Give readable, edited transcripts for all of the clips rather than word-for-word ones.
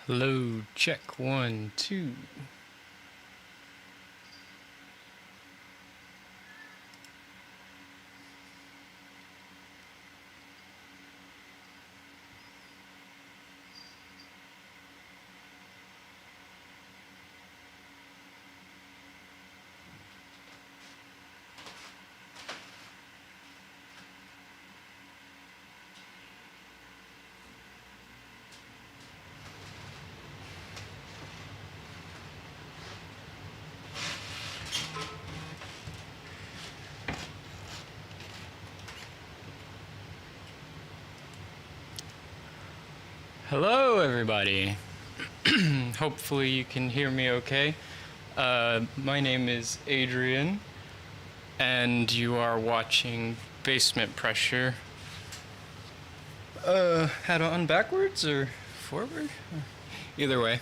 Hello, check 1, 2. Hello, everybody. Hopefully you can hear me okay. My name is Adrian, and you are watching Basement.Pressure. Hat on backwards or forward? Either way,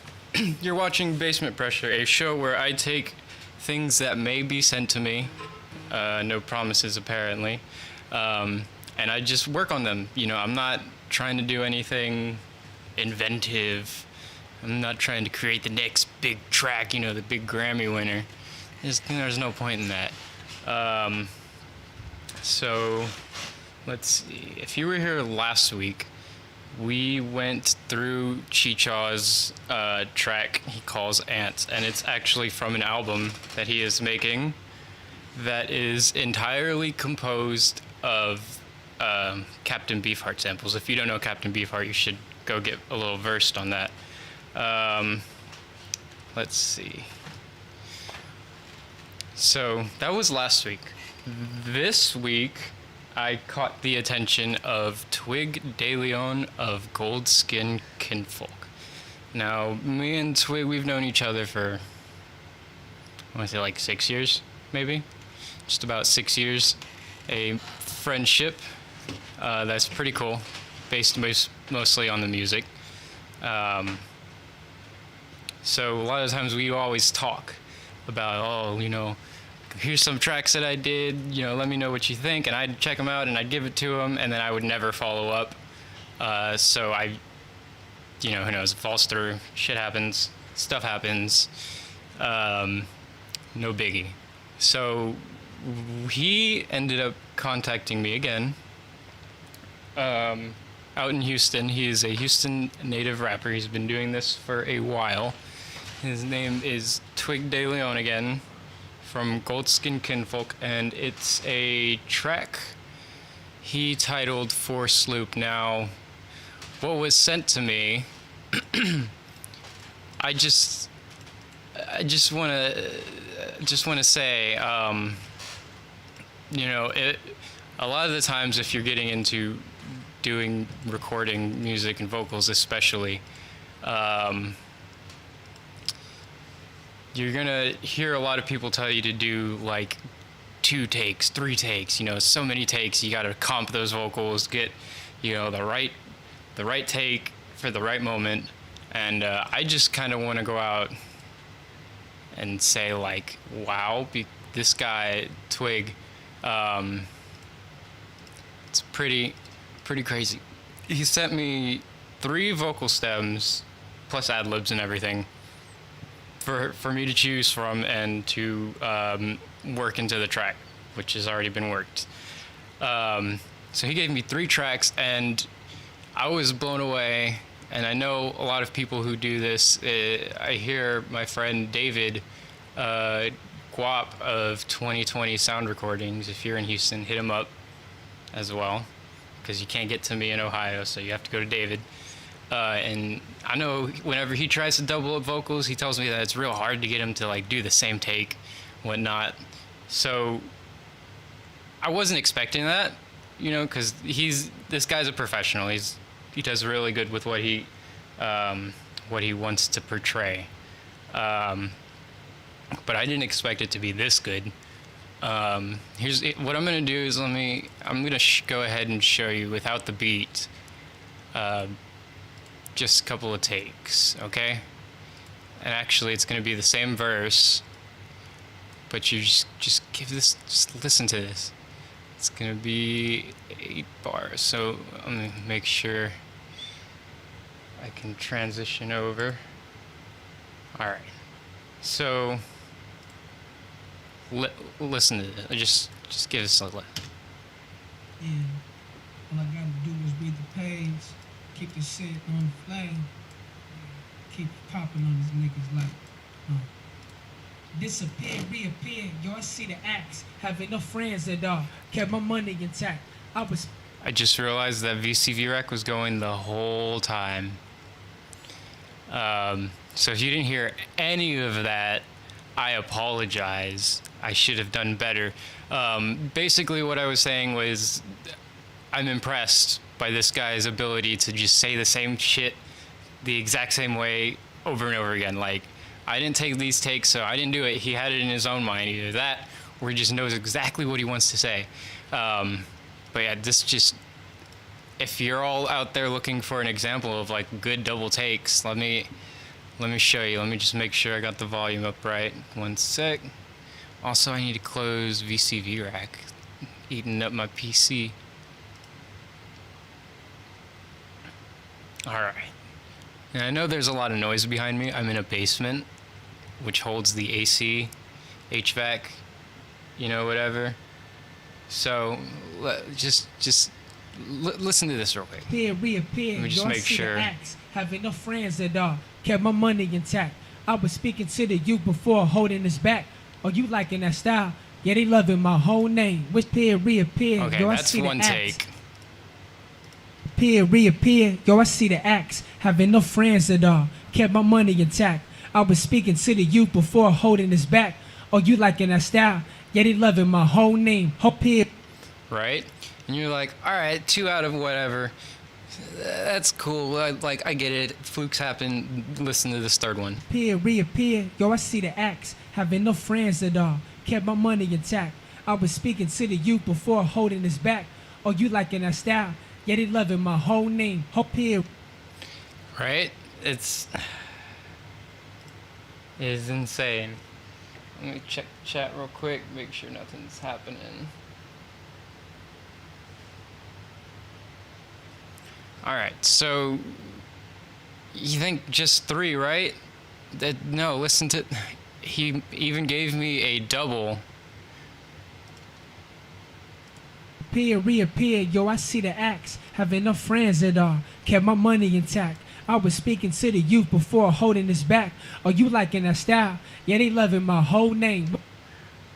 you're watching Basement.Pressure, a show where I take things that may be sent to me, no promises apparently, and I just work on them. I'm not trying to do anything inventive. I'm not trying to create the next big track, the big Grammy winner. There's no point in that. So, let's see. If you were here last week, we went through Chicha's track he calls Ants, and it's actually from an album that he is making that is entirely composed of Captain Beefheart samples. If you don't know Captain Beefheart, you should go get a little versed on that. Let's see. So that was last week. This week, I caught the attention of Twig De Leon of Goldskin Kinfolk. Now, me and Twig, we've known each other for, I want to say like 6 years, maybe? Just about 6 years. A friendship that's pretty cool, based mostly on the music. So a lot of times we always talk about, here's some tracks that I did, let me know what you think, and I'd check them out and I'd give it to him, and then I would never follow up. So who knows, it falls through, shit happens, stuff happens, no biggie. So he ended up contacting me again, out in Houston. He is a Houston native rapper. He's been doing this for a while. His name is Twig De Leon again, from Goldskin Kinfolk, and it's a track he titled For Sloop. Now, what was sent to me, I just want to say, a lot of the times if you're getting into doing recording music and vocals especially, you're gonna hear a lot of people tell you to do like 2 takes, 3 takes, so many takes. You gotta comp those vocals, get the right take for the right moment. And I just kind of want to go out and say, like, wow, this guy Twig, it's pretty crazy. He sent me 3 vocal stems plus ad-libs and everything for me to choose from and to work into the track, which has already been worked. So he gave me 3 tracks, and I was blown away. And I know a lot of people who do this. I hear my friend David Guap of 2020 Sound Recordings. If you're in Houston, hit him up as well, because you can't get to me in Ohio, so you have to go to David. And I know whenever he tries to double up vocals, he tells me that it's real hard to get him to like do the same take, whatnot. So I wasn't expecting that, because this guy's a professional. He does really good with what he wants to portray. But I didn't expect it to be this good. Here's what I'm gonna do is I'm gonna go ahead and show you without the beat, just a couple of takes, okay? And actually, it's gonna be the same verse, but you just listen to this. It's gonna be 8 bars, so I'm gonna make sure. I can transition over. All right. So listen to this. Just give us a listen. Yeah. All I gotta do is read the page, keep the shit on the flame, keep popping on these niggas like, disappear, reappear. Yo, I see the acts. Have enough friends at all. Kept my money intact. I just realized that VCV rec was going the whole time. So if you didn't hear any of that, I apologize. I should have done better. Basically, what I was saying was I'm impressed by this guy's ability to just say the same shit the exact same way over and over again. Like, I didn't take these takes, so I didn't do it. He had it in his own mind. Either that, or he just knows exactly what he wants to say. But yeah, this just... If you're all out there looking for an example of like good double takes, let me show you. Let me just make sure I got the volume up right. One sec. Also, I need to close VCV rack, eating up my PC. All right. And I know there's a lot of noise behind me. I'm in a basement, which holds the AC, HVAC, you know, whatever. So just listen to this real quick. Reappear. Let me just make sure. Have enough friends at all. Kept my money intact. I was speaking to the youth before holding this back. Are you liking that style? Yeah, they loving my whole name. Which peer reappear? Okay, yo, I that's see one the take. Acts. Peer reappear. Yo, I see the acts. Have enough friends at all. Kept my money intact. I was speaking to the youth before holding this back. Are you liking that style? Yeah, they loving my whole name. Hope here. Right? And you're like, all right, 2 out of whatever. That's cool. I get it. Flukes happen. Listen to this third one. Peer reappear. Yo, I see the acts. Have enough friends at all. Kept my money intact. I was speaking to the youth before holding this back. Are you liking that style? Yeah, they loving my whole name. Hope here. Right? It's insane. Let me check chat real quick, make sure nothing's happening. Alright, so you think just 3, right? No, listen to... He even gave me a double. Reappear. Yo, I see the acts. Have enough friends at all. Kept my money intact. I was speaking to the youth before holding this back. Are you liking that style? Yeah, they loving my whole name.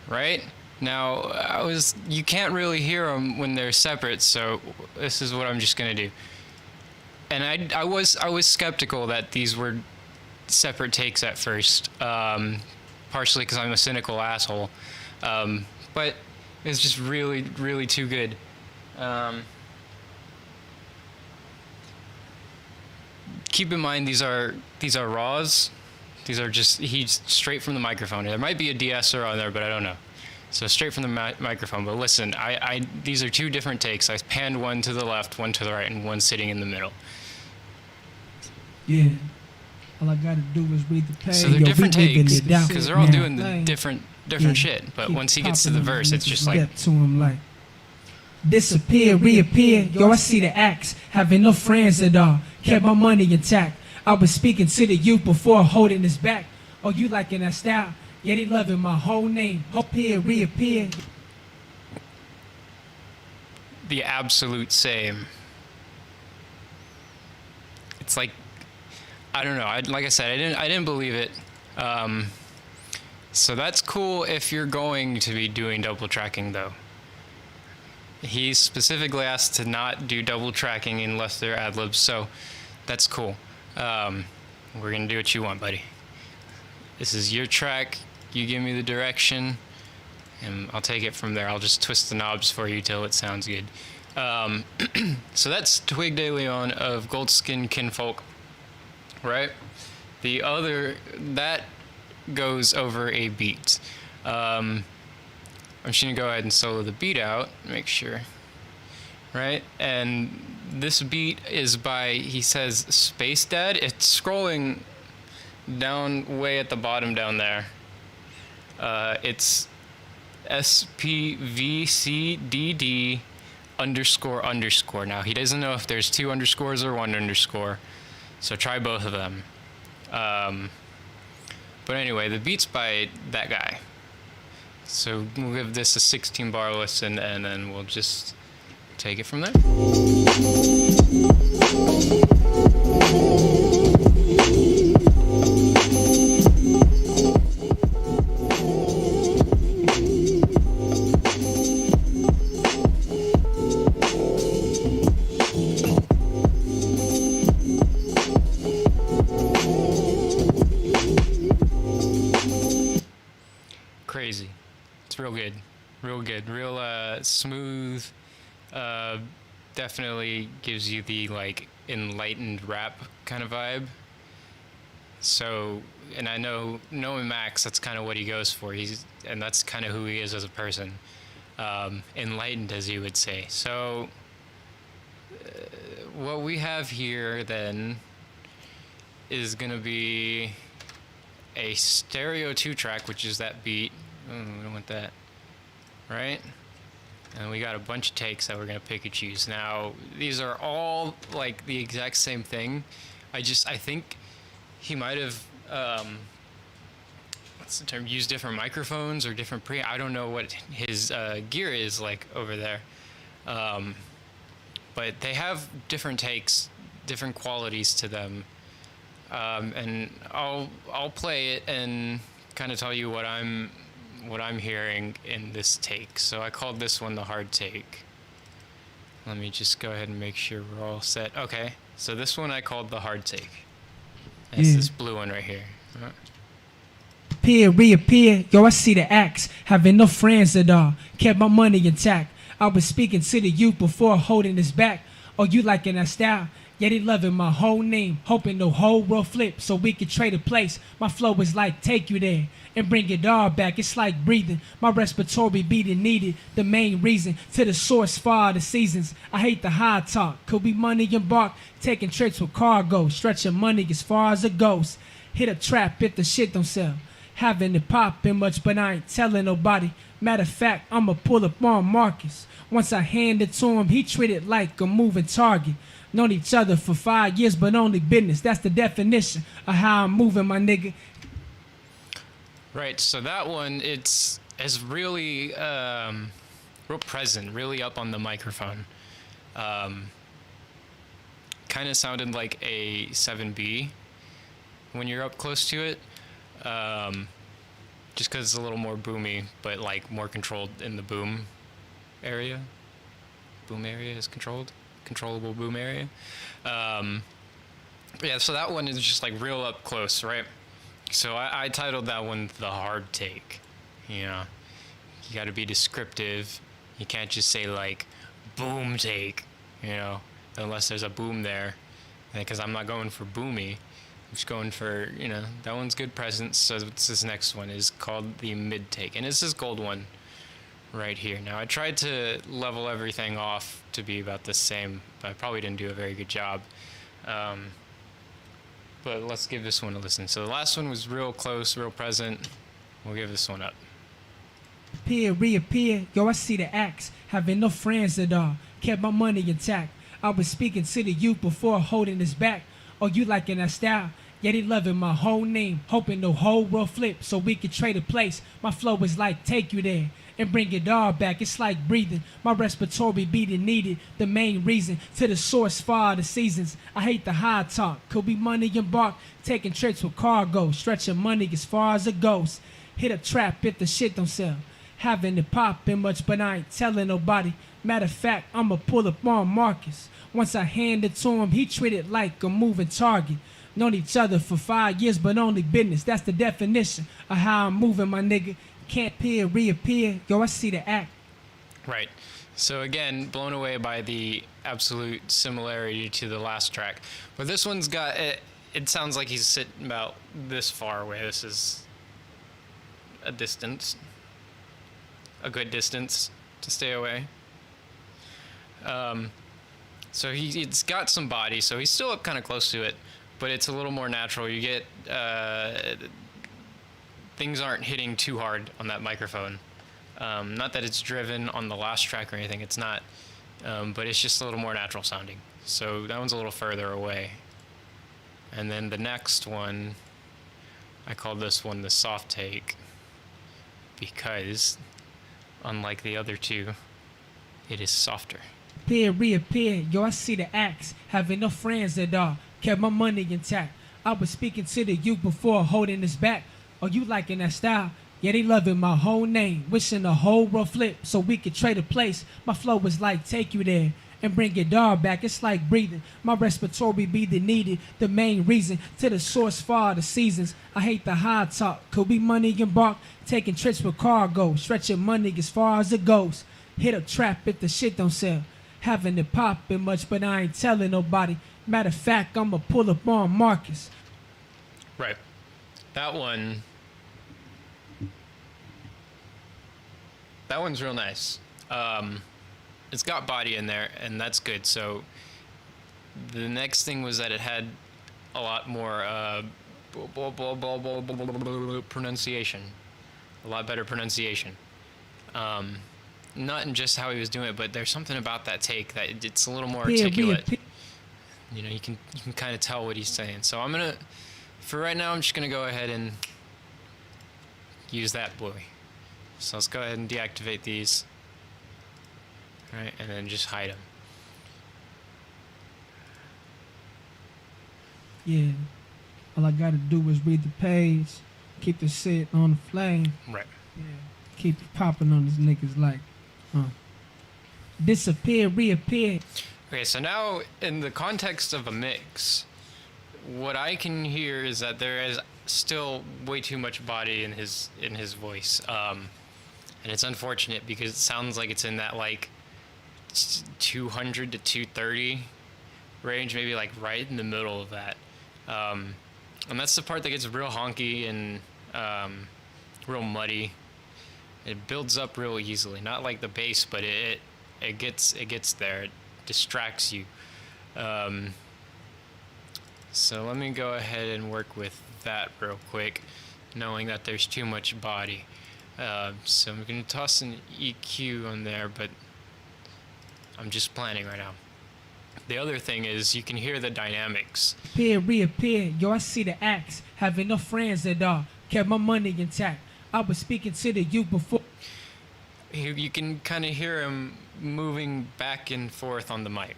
Right? Now, you can't really hear them when they're separate, so this is what I'm just gonna do. And I was skeptical that these were separate takes at first, partially because I'm a cynical asshole, but it's just really, really too good. Keep in mind these are raws. These are just he's straight from the microphone. There might be a de-esser on there, but I don't know. So straight from the microphone. But listen, these are 2 different takes. I panned one to the left, one to the right, and one sitting in the middle. Yeah. All I gotta do is read the page. So they're different takes because they're all doing the different shit. But once he gets to the verse, it's just like to him like disappear, reappear. Yo, I see the acts. Have enough friends at all. Kept my money intact. I was speaking to the youth before holding this back. Oh, you liking that style? Yeah, they loving my whole name. Hope here, reappear. the absolute same. It's like, I don't know. Like I said, I didn't believe it. So that's cool if you're going to be doing double tracking, though. He specifically asked to not do double tracking unless they're ad-libs, so that's cool. We're gonna do what you want, buddy. This is your track. You give me the direction, and I'll take it from there. I'll just twist the knobs for you till it sounds good. So that's Twig de Leon of Goldskin Kinfolk, right? The other, that goes over a beat. I'm just gonna go ahead and solo the beat out, make sure, right? And this beat is by, he says, Space Dad. It's scrolling down way at the bottom down there. It's SPVCDD __. Now, he doesn't know if there's 2 underscores or 1 underscore. So try both of them. But anyway, the beat's by that guy. So we'll give this a 16 bar listen, and then we'll just take it from there. Crazy. It's real good. Real good. Real smooth. Definitely gives you the like enlightened rap kind of vibe. So, and I know knowing Max, that's kind of what he goes for. And that's kind of who he is as a person. Enlightened, as you would say. So, what we have here then is gonna be a stereo 2-track, which is that beat. Oh, we don't want that, right? And we got a bunch of takes that we're gonna pick and choose. Now, these are all like the exact same thing. I think he might have, what's the term? Used different microphones or different I don't know what his gear is like over there. But they have different takes, different qualities to them. And I'll play it and kind of tell you what I'm hearing in this take. So I called this one the hard take. Let me just go ahead and make sure we're all set. Okay, so this one I called the hard take. That's this blue one right here. Appear, reappear, yo, I see the acts. Having no friends at all, kept my money intact. I was speaking to the youth before holding his back. Oh, you liking that style? Yeah, they loving my whole name, hoping the whole world flip so we could trade a place. My flow is like take you there and bring it all back. It's like breathing, my respiratory beating needed. The main reason to the source for all the seasons. I hate the high talk, could be money embark, taking trips with cargo, stretching money as far as it goes. Hit a trap if the shit don't sell. Having it poppin' much, but I ain't telling nobody. Matter of fact, I'ma pull up on Marcus. Once I hand it to him, he treat it like a moving target. Known each other for 5 years, but only business. That's the definition of how I'm moving, my nigga. Right, so that one, it's really real present, really up on the microphone. Kind of sounded like a 7B when you're up close to it. Just because it's a little more boomy, but like more controlled in the boom area. Boom area is controllable boom area. Yeah, so that one is just like real up close, right? So I titled that one the hard take. You know, you got to be descriptive. You can't just say like boom take, you know, unless there's a boom there, because I'm not going for boomy. I'm just going for, you know, that one's good presence. So this next one is called the mid take, and it's this gold one right here. Now I tried to level everything off to be about the same, but I probably didn't do a very good job. But let's give this one a listen. So the last one was real close, real present. We'll give this one up. Appear, reappear, yo, I see the acts. Having no friends at all, kept my money intact. I was speaking to the youth before holding his back. Oh, you liking that style? Yeah, they loving my whole name, hoping the whole world flip so we could trade a place. My flow is like take you there and bring it all back. It's like breathing, my respiratory beating needed. The main reason to the source for all the seasons. I hate the high talk, could be money embark, taking trips with cargo, stretching money as far as it goes. Hit a trap if the shit don't sell. Having it poppin' much, but I ain't telling nobody. Matter of fact, I'ma pull up on Marcus. Once I hand it to him, he treat it like a moving target. Known each other for 5 years, but only business. That's the definition of how I'm moving, my nigga. Can't appear, reappear. Yo, I see the act. Right. So again, blown away by the absolute similarity to the last track. But this one's got, it sounds like he's sitting about this far away. This is a distance, a good distance to stay away. So it's got some body, so he's still up kind of close to it, but it's a little more natural. You get, things aren't hitting too hard on that microphone. Not that it's driven on the last track or anything, it's not, but it's just a little more natural sounding. So that one's a little further away. And then the next one, I call this one the soft take because, unlike the other two, it is softer. Appear, reappear, yo, I see the acts. Have enough friends that kept my money intact. I was speaking to the youth before holding this back. Oh, you liking that style? Yeah, they loving my whole name. Wishing the whole world flip so we could trade a place. My flow was like take you there and bring your dog back. It's like breathing. My respiratory be the needed, the main reason. To the source for the seasons. I hate the high talk. Could be money embark. Taking trips with cargo. Stretching money as far as it goes. Hit a trap if the shit don't sell. Having it poppin' much, but I ain't telling nobody. Matter of fact, I'ma pull up on Marcus. Right. That one's real nice. It's got body in there, and that's good. So the next thing was that it had a lot more pronunciation, a lot better pronunciation. Not in just how he was doing it, but there's something about that take that it's a little more articulate. You know, you can kind of tell what he's saying. So I'm gonna, for right now, I'm just gonna go ahead and use that Bluey. So let's go ahead and deactivate these. All right, and then just hide them. Yeah, all I gotta do is read the page, keep the shit on the flame. Right. Yeah, keep it popping on these niggas like, disappear, reappear. Okay, so now in the context of a mix, what I can hear is that there is still way too much body in his voice, and it's unfortunate because it sounds like it's in that like 200 to 230 range, maybe like right in the middle of that, and that's the part that gets real honky and real muddy. It builds up real easily, not like the bass, but it gets there. It distracts you. So let me go ahead and work with that real quick, knowing that there's too much body. So I'm gonna toss an EQ on there, but I'm just planning right now. The other thing is you can hear the dynamics. Appear, reappear, yo, I see the acts. Have enough friends that kept my money intact. I was speaking to the youth before. You can kind of hear him moving back and forth on the mic.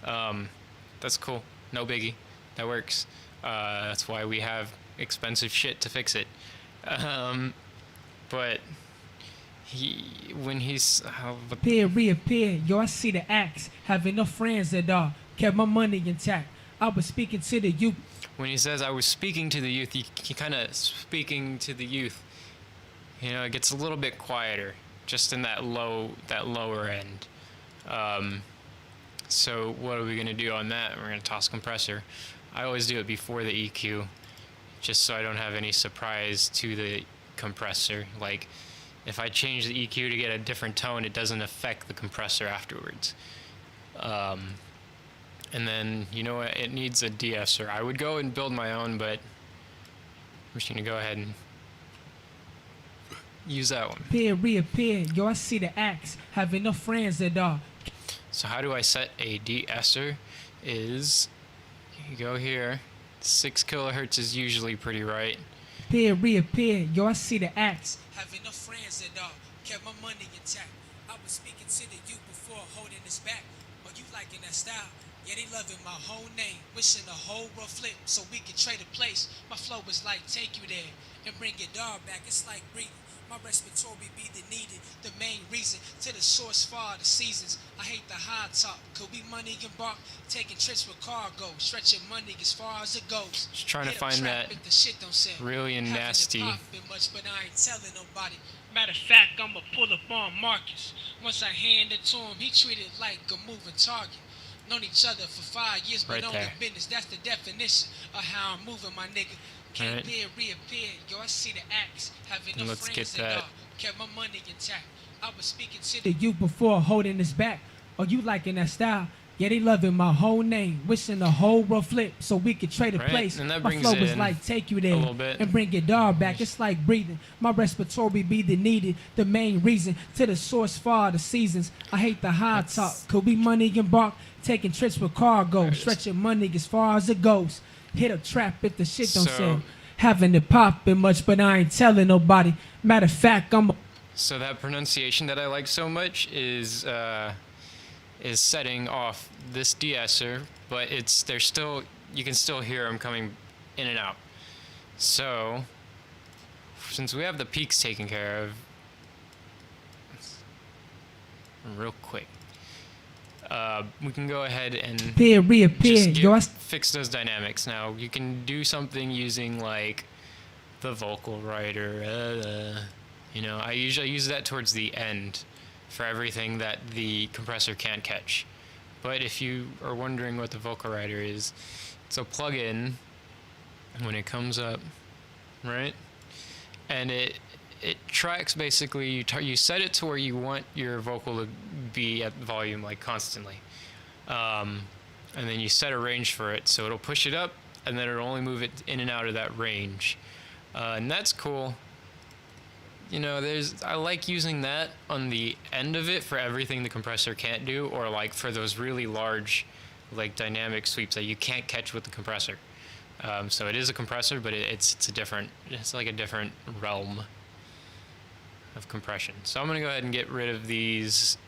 That's cool. No biggie. That works. That's why we have expensive shit to fix it. But when he's appear, reappear, yo, I see the acts. Have enough friends that kept my money intact. I was speaking to the youth. When he says I was speaking to the youth, he kind of speaking to the youth. You know, it gets a little bit quieter, just in that lower end. So what are we gonna do on that? We're gonna toss compressor. I always do it before the EQ, just so I don't have any surprise to the compressor. Like, if I change the EQ to get a different tone, it doesn't affect the compressor afterwards. And then, you know what, it needs a de-esser. I would go and build my own, but I'm just gonna go ahead and use that one. Appear, reappear, yo, I see the acts. Have enough friends that So how do I set a de-esser? Is you go here. 6 kilohertz is usually pretty right. Appear, reappear, yo, I see the acts. Have enough friends that kept my money intact. I was speaking to the youth before holding this back. Oh, you liking that style? Yeah, they loving my whole name. Wishing the whole world flip so we could trade a place. My flow was like take you there and bring your dog back. It's like breathing. My respiratory be the needed, the main reason. To the source for the seasons. I hate the high talk. Could we money embark? Taking trips with cargo. Stretching money as far as it goes. Just trying to find that really nasty. Much, but I ain't telling nobody. Matter of fact, I'ma pull up on Marcus. Once I hand it to him, he treated like a moving target. Known each other for 5 years, but right on there. the business. That's the definition of how I'm moving, my nigga. Can't appear, reappear. Yo, I see the acts. Have enough friends that kept my money intact. I was speaking to the youth before holding this back. Oh, you liking that style? Yeah, they loving my whole name. Wishing the whole world flip so we could trade a place. And that my brings flow it was in like take you there a little bit. and bring your dog back. It's like breathing. My respiratory be the needed, the main reason. To the source for the seasons. I hate the high talk. Could we money embark? Taking trips with cargo. Stretching money as far as it goes. Hit a trap if the shit don't So- sell. Having it poppin' much, but I ain't telling nobody. Matter of fact, I'm a So that pronunciation that I like so much is setting off this de-esser, but you can still hear them coming in and out. So since we have the peaks taken care of, real quick, we can go ahead and appear, reappear. just Yo, I fix those dynamics. Now you can do something using like the vocal writer. I usually use that towards the end for everything that the compressor can't catch. But if you are wondering what the vocal writer is, it's a plugin when it comes up, right? And it tracks basically, you set it to where you want your vocal to be at volume like constantly. And then you set a range for it, so it'll push it up and then it'll only move it in and out of that range. And that's cool. I like using that on the end of it for everything the compressor can't do, or like for those really large like dynamic sweeps that you can't catch with the compressor. So it is a compressor, but it's like a different realm of compression. So I'm gonna go ahead and get rid of these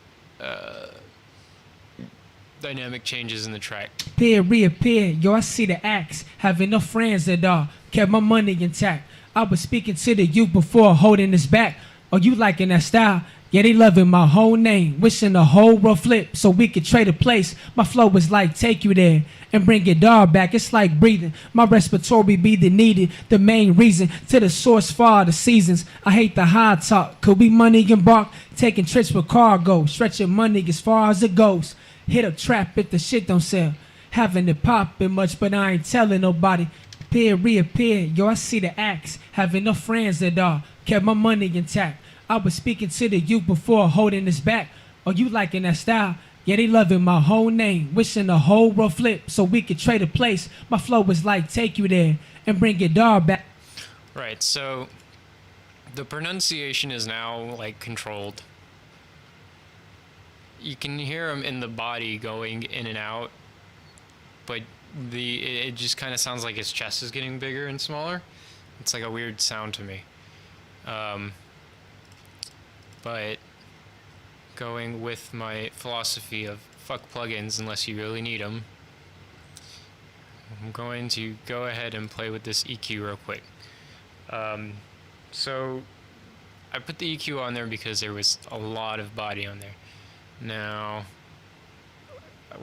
dynamic changes in the track. appear, reappear. Yo, I see the acts. Have enough friends that kept my money intact. I was speaking to the youth before holding this back. Are you liking that style? Yeah, they loving my whole name. Wishing the whole world flip so we could trade a place. My flow was like take you there and bring your dog back. It's like breathing. My respiratory be the needed. The main reason to the source for all the seasons. I hate the high talk. Could we money embark? Taking trips with cargo. Stretching money as far as it goes. Hit a trap if the shit don't sell. Having it poppin' much, but I ain't telling nobody. Appear, reappear. Yo, I see the acts. Have enough friends that kept my money intact. I was speaking to the youth before holding this back. Are you liking that style? Yeah, they loving my whole name. Wishing the whole world flip so we could trade a place. My flow was like take you there and bring your dog back. Right, so the pronunciation is now like controlled. You can hear him in the body going in and out, but it just kind of sounds like his chest is getting bigger and smaller. It's like a weird sound to me. But going with my philosophy of fuck plugins unless you really need them, I'm going to go ahead and play with this EQ real quick. So I put the EQ on there because there was a lot of body on there. Now,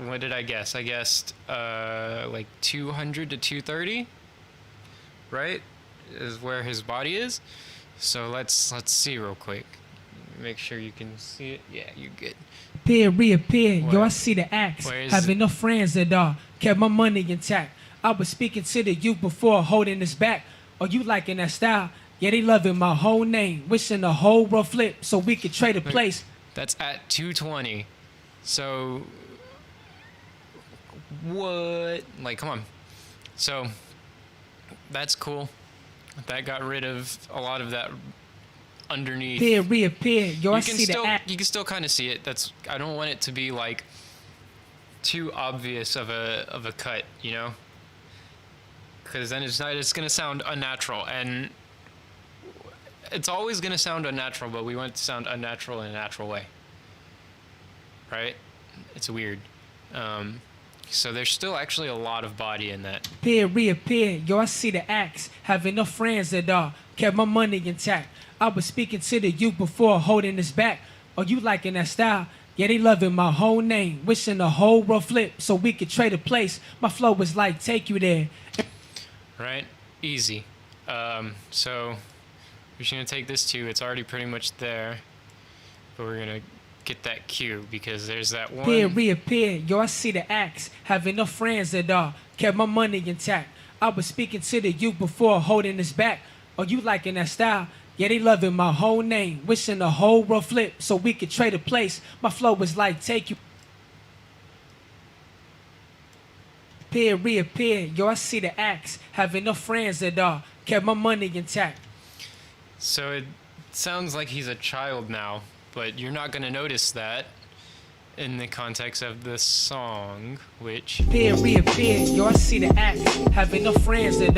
what did I guess? I guessed like 200 to 230, right? Is where his body is. So let's see real quick. Make sure you can see it. Yeah, you're good. Appear, reappear. Yo, I Where- see the acts. where is Have it? enough friends that kept my money intact. I was speaking to the youth before holding this back. Are you liking that style? Yeah, they loving my whole name. Wishing the whole world flip so we could trade a place. That's at 220. So what? Like, come on. So that's cool. That got rid of a lot of that underneath. Appear, reappear. Yo, I You can see still the act. you can still kind of see it. I don't want it to be like too obvious of a cut, because then it's gonna sound unnatural, and it's always gonna sound unnatural, but we want it to sound unnatural in a natural way, right? It's weird. So there's still actually a lot of body in that. Appear, reappear. Yo, I see the acts. Have enough friends that kept my money intact. I was speaking to the youth before holding this back. Are you liking that style? Yeah, they loving my whole name. Wishing the whole world flip so we could trade a place. My flow was like take you there. Right? Easy. So we're just gonna take this too. It's already pretty much there, but we're gonna get that cue because there's that one. Appear, reappear. Yo, I see the acts. Have enough friends that kept my money intact. I was speaking to the youth before holding this back. Are you liking that style? Yeah, they loving my whole name. Wishing the whole world flip so we could trade a place. My flow was like take you. Appear, reappear. Yo, I see the acts. Have enough friends that kept my money intact. So it sounds like he's a child now, but you're not gonna notice that in the context of the song, which Reappear, yo, I see the act. Have enough friends that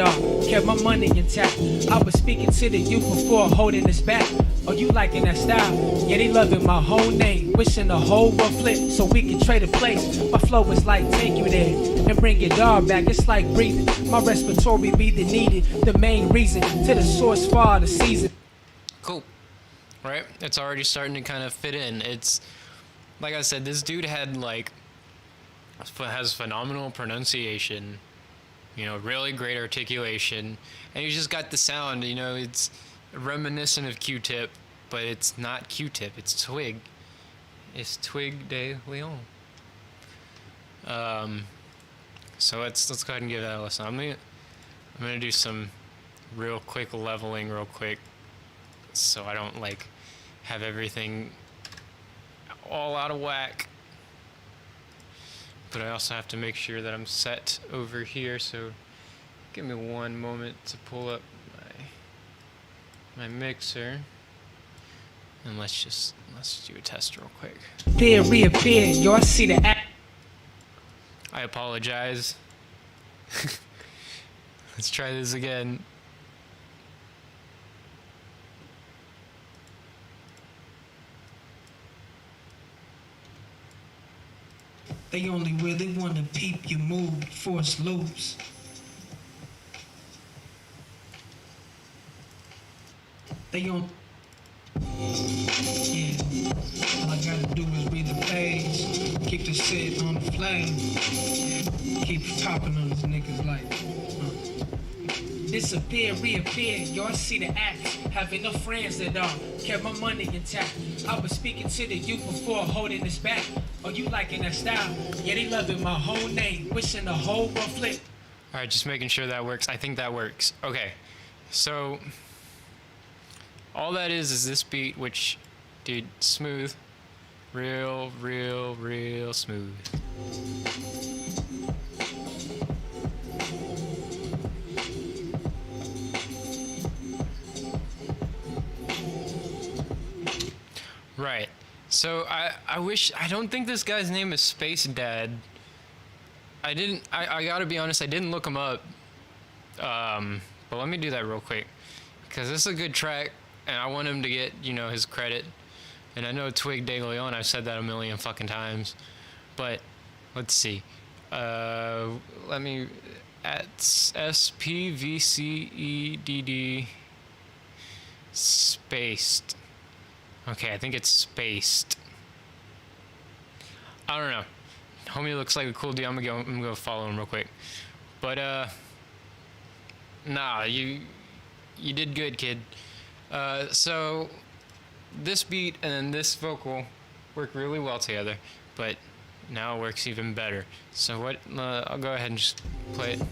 kept my money intact. I was speaking to the youth before holding this back. Oh, you liking that style? Yeah, they loving my whole name. Wishing the whole world flip so we can trade a place. My flow is like take you there and bring your dog back. It's like breathing. My respiratory be the needed. The main reason to the source for the season. cool, right? It's already starting to kind of fit in. It's like I said, this dude had has phenomenal pronunciation, really great articulation, and he's just got the sound. It's reminiscent of Q-Tip, but it's not Q-Tip. It's Twig. It's Twig de Leon. So let's go ahead and give that a listen. I'm gonna do some real quick leveling, real quick, so I don't have everything all out of whack. But I also have to make sure that I'm set over here, so give me one moment to pull up my mixer, and let's do a test real quick. Reappear, yo, I see the act. I apologize. Let's try this again. They only really wanna peep you move before it's loose. They don't. Yeah. All I gotta do is read the page, keep the shit on the flame, keep popping on these niggas Disappear, reappear, yo, I see the act. Have enough friends that kept my money intact. I was speaking to the youth before holding this back. Oh, you liking that style? Yeah, they loving my whole name. Wishing the whole world flip. Alright, just making sure that works. I think that works. Okay, so all that is this beat, which, dude, smooth. Real smooth. Right. So I don't think this guy's name is Space Dad. I gotta be honest, I didn't look him up. But let me do that real quick, because this is a good track, and I want him to get, his credit. And I know Twig de Leon, I've said that a million fucking times. But let's see. Let me at SPVCEDD spaced. Okay, I think it's spaced. I don't know. Homie looks like a cool dude. I'm gonna go follow him real quick. But nah, you did good, kid. So this beat and then this vocal work really well together, but now it works even better. So what? I'll go ahead and just play it.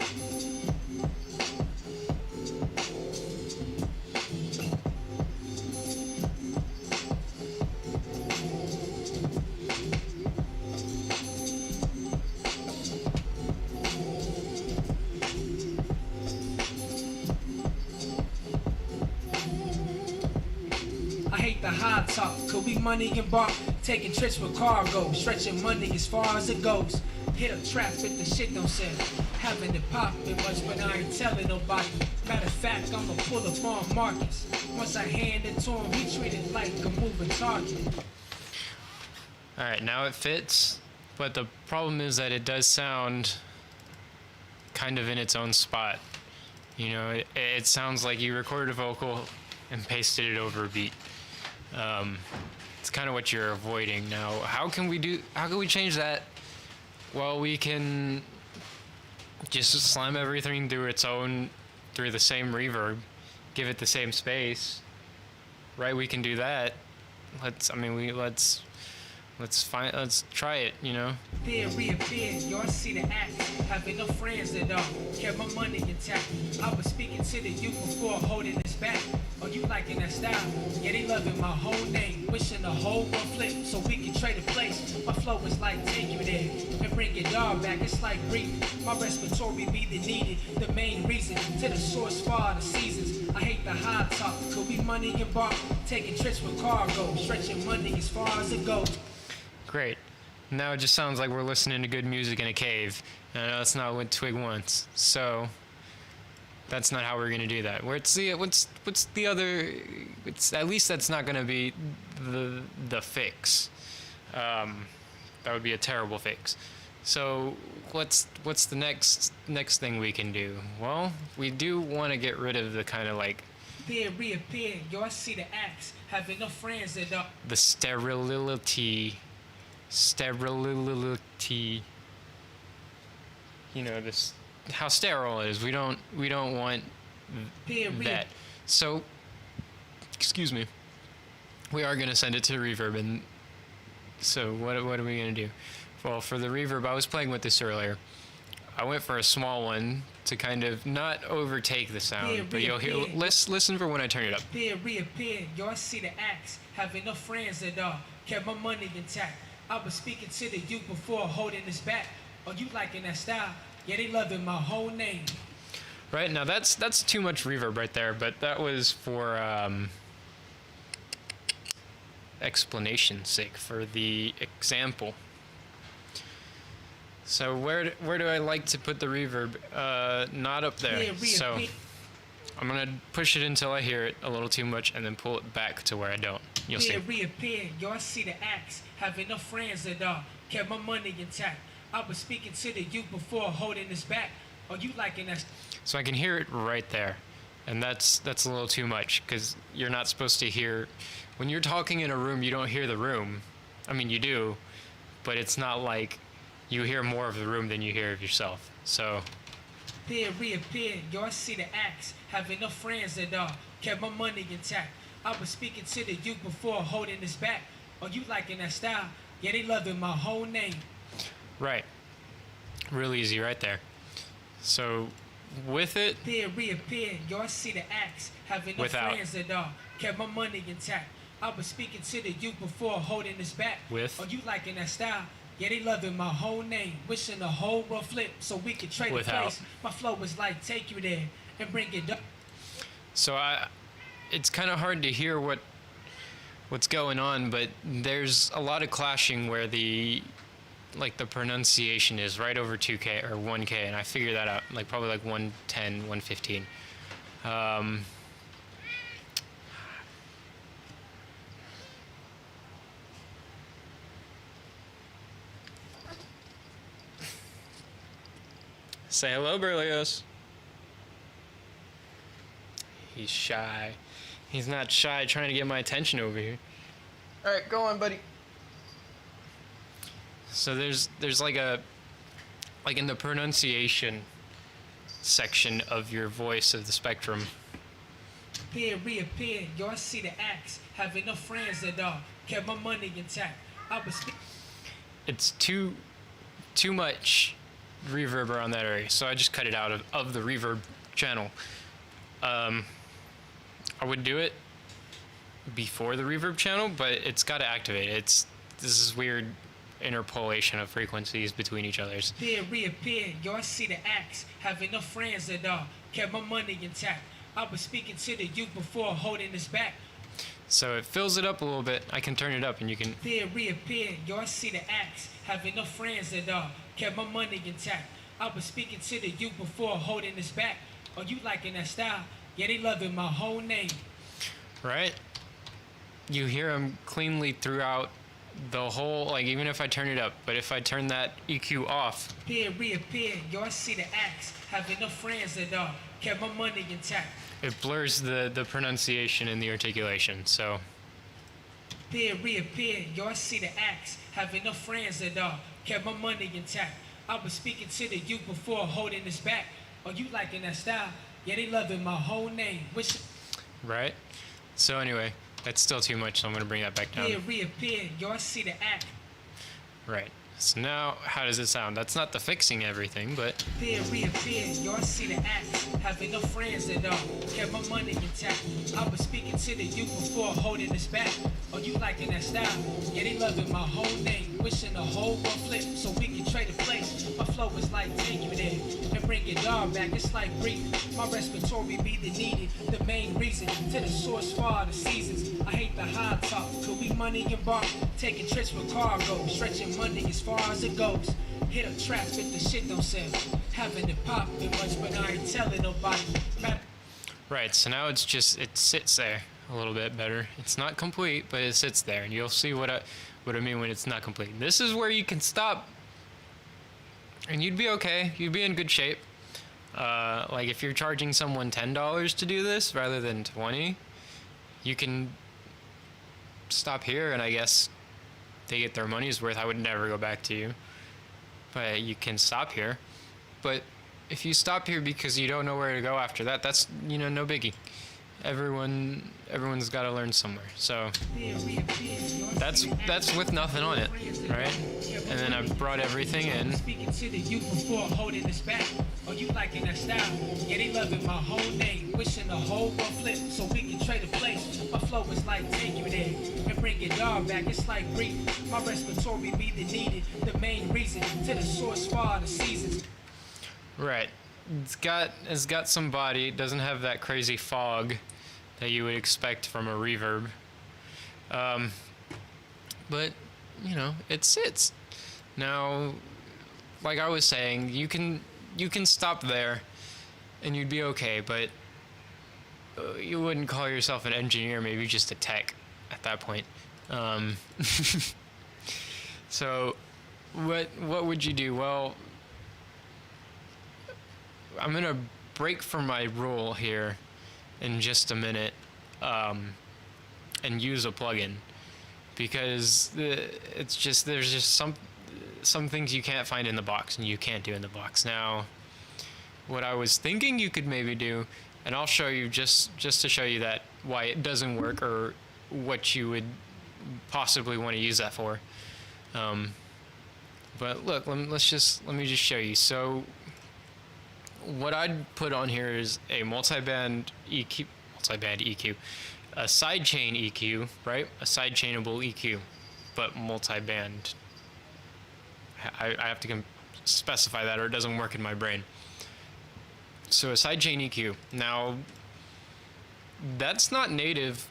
I hate the high talk, could we money and bark, taking trips with cargo, stretching money as far as it goes. Hit a trap if the shit don't sell, having it poppin' much, but I ain't telling nobody. Matter of fact, I'ma pull up on Marcus. Once I hand it to him, he treat it like a moving target. Alright, now it fits, but the problem is that it does sound kind of in its own spot. It sounds like you recorded a vocal and pasted it over a beat. It's kind of what you're avoiding. Now, how can we change that? Well, we can just slam everything through the same reverb, give it the same space, right? We can do that. Let's try it, Reappear, yo, I see the act. Have enough friends that kept my money intact. I was speaking to the youth before holding this back. Oh, you liking that style? Yeah, they loving my whole name. Wishing the whole world flip so we can trade a place. My flow is like take you there and bring your dog back. It's like breathing. My respiratory be the needed. The main reason to the source for the seasons. I hate the high talk. Could we money and bark, taking trips with cargo, stretching money as far as it goes. Great. Now it just sounds like we're listening to good music in a cave. And I know that's not what Twig wants. So that's not how we're gonna do that. What's the other? It's at least that's not gonna be the fix. That would be a terrible fix. So what's the next thing we can do? Well, we do want to get rid of the kind of like reappear. Yo, I see the axe. Have enough friends that the sterility. You know, this how sterile it is. We don't want that. So, excuse me. We are gonna send it to reverb, and so what are we gonna do? Well, for the reverb, I was playing with this earlier. I went for a small one to kind of not overtake the sound, but you'll hear. Listen for when I turn it up. Reappear. Yo, I see the axe. Have enough friends that kept my money intact. I was speaking to the youth before holding this back. Oh, you liking that style? Yeah, they loving my whole name. Right, now that's too much reverb right there, but that was for explanation's sake, for the example. So where do I like to put the reverb? Not up there. So I'm gonna push it until I hear it a little too much, and then pull it back to where I don't. You'll see. Reappear. Yo, I see the axe. Have enough friends that kept my money intact. I was speaking to the youth before holding this back. Oh, you liking that? So I can hear it right there, and that's a little too much, because you're not supposed to hear. When you're talking in a room, you don't hear the room. I mean, you do, but it's not like you hear more of the room than you hear of yourself. So. Reappear. Yo, I see the axe. Have enough friends that kept my money intact. I was speaking to the youth before holding this back. Oh, you liking that style? Yeah, they loving my whole name. Right. Real easy right there. So with it. Reappear. Yo, I see the axe. Have enough friends that kept my money intact. I was speaking to the youth before holding this back. With. Oh, you liking that style? Yeah, they loving my whole name. Wishing the whole world flip so we could trade a place. My flow was like, take you there and bring it up. So it's kind of hard to hear what's going on, but there's a lot of clashing where the pronunciation is right over 2K or 1K, and I figured that out, like probably like 110, 115. Say hello, Berlioz. He's shy. He's not shy trying to get my attention over here. Alright, go on, buddy. So there's like in the pronunciation section of your voice of the spectrum. Reappear. Yo, I see the axe. Have enough friends that kept my money intact. I was. It's too much reverb around that area, so I just cut it out of the reverb channel. I would do it before the reverb channel, but it's got to activate it. This is weird interpolation of frequencies between each other's. Reappear. Yo, I see the axe. Have enough friends that kept my money intact. I was speaking to the youth before holding this back. So it fills it up a little bit. I can turn it up and you can. Reappear. Yo, I see the axe. Have enough friends that kept my money intact. I was speaking to the youth before holding this back. Oh, you liking that style? Yeah, they loving my whole name. Right? You hear them cleanly throughout the whole, like even if I turn it up, but if I turn that EQ off. Reappear. Yo, I see the axe. Have enough friends that kept my money intact. It blurs the pronunciation and the articulation, so. Reappear. Yo, I see the axe. Have enough friends that kept my money intact. I was speaking to the youth before holding this back. Oh, you liking that style? Yeah, they loving my whole name. Right? So anyway, that's still too much, so I'm going to bring that back down. Reappear. Yo, I see the act. Right. So now, how does it sound? That's not the fixing everything, but. Reappear. Yo, I see the act. Have enough friends that kept my money intact. I was speaking to the youth before holding this back. Oh, you liking that style? Yeah, they loving my whole name. Wishing the whole world flip so we can trade a place. My flow is like, take you there and bring bring your dog back, it's like breathing. My respiratory be the needed, the main reason. To the source for all the seasons. I hate the high talk, could we money embark? Taking trips with cargo, stretching money as far as it goes. Hit a trap if the shit don't sell. Having it pop it much, but I ain't telling nobody. Right, so now it's just, it sits there a little bit better. It's not complete, but it sits there, and you'll see what I mean when it's not complete. This is where you can stop, and you'd be okay. You'd be in good shape. Like if you're charging someone $10 to do this rather than 20, you can stop here, and I guess they get their money's worth. I would never go back to you, but you can stop here. But if you stop here because you don't know where to go after that, that's, you know, no biggie. Everyone's got to learn somewhere. So that's with nothing on it, right? And then I brought everything in. Speaking to the youth before holding this back. Oh, you liking that style? Yeah, they loving my whole name. Wishing the whole world flip so we can trade a place. My flow is like take you there and bring your dog back. It's like breathing. My respiratory be the needed, the main reason. To the source for all the seasons. Right. It's got some body. It doesn't have that crazy fog that you would expect from a reverb. But, you know, it sits. Now, like I was saying, you can stop there and you'd be okay, but you wouldn't call yourself an engineer, maybe just a tech at that point. So what would you do? Well, I'm gonna break from my rule here in just a minute, and use a plugin, because it's just, there's just some things you can't find in the box and you can't do in the box. Now, what I was thinking you could maybe do, and I'll show you just to show you that why it doesn't work or what you would possibly want to use that for. But look, let me just show you. So what I'd put on here is a multiband EQ, a sidechain EQ, right? A sidechainable EQ, but multiband. I have to specify that, or it doesn't work in my brain. So a sidechain EQ. Now, that's not native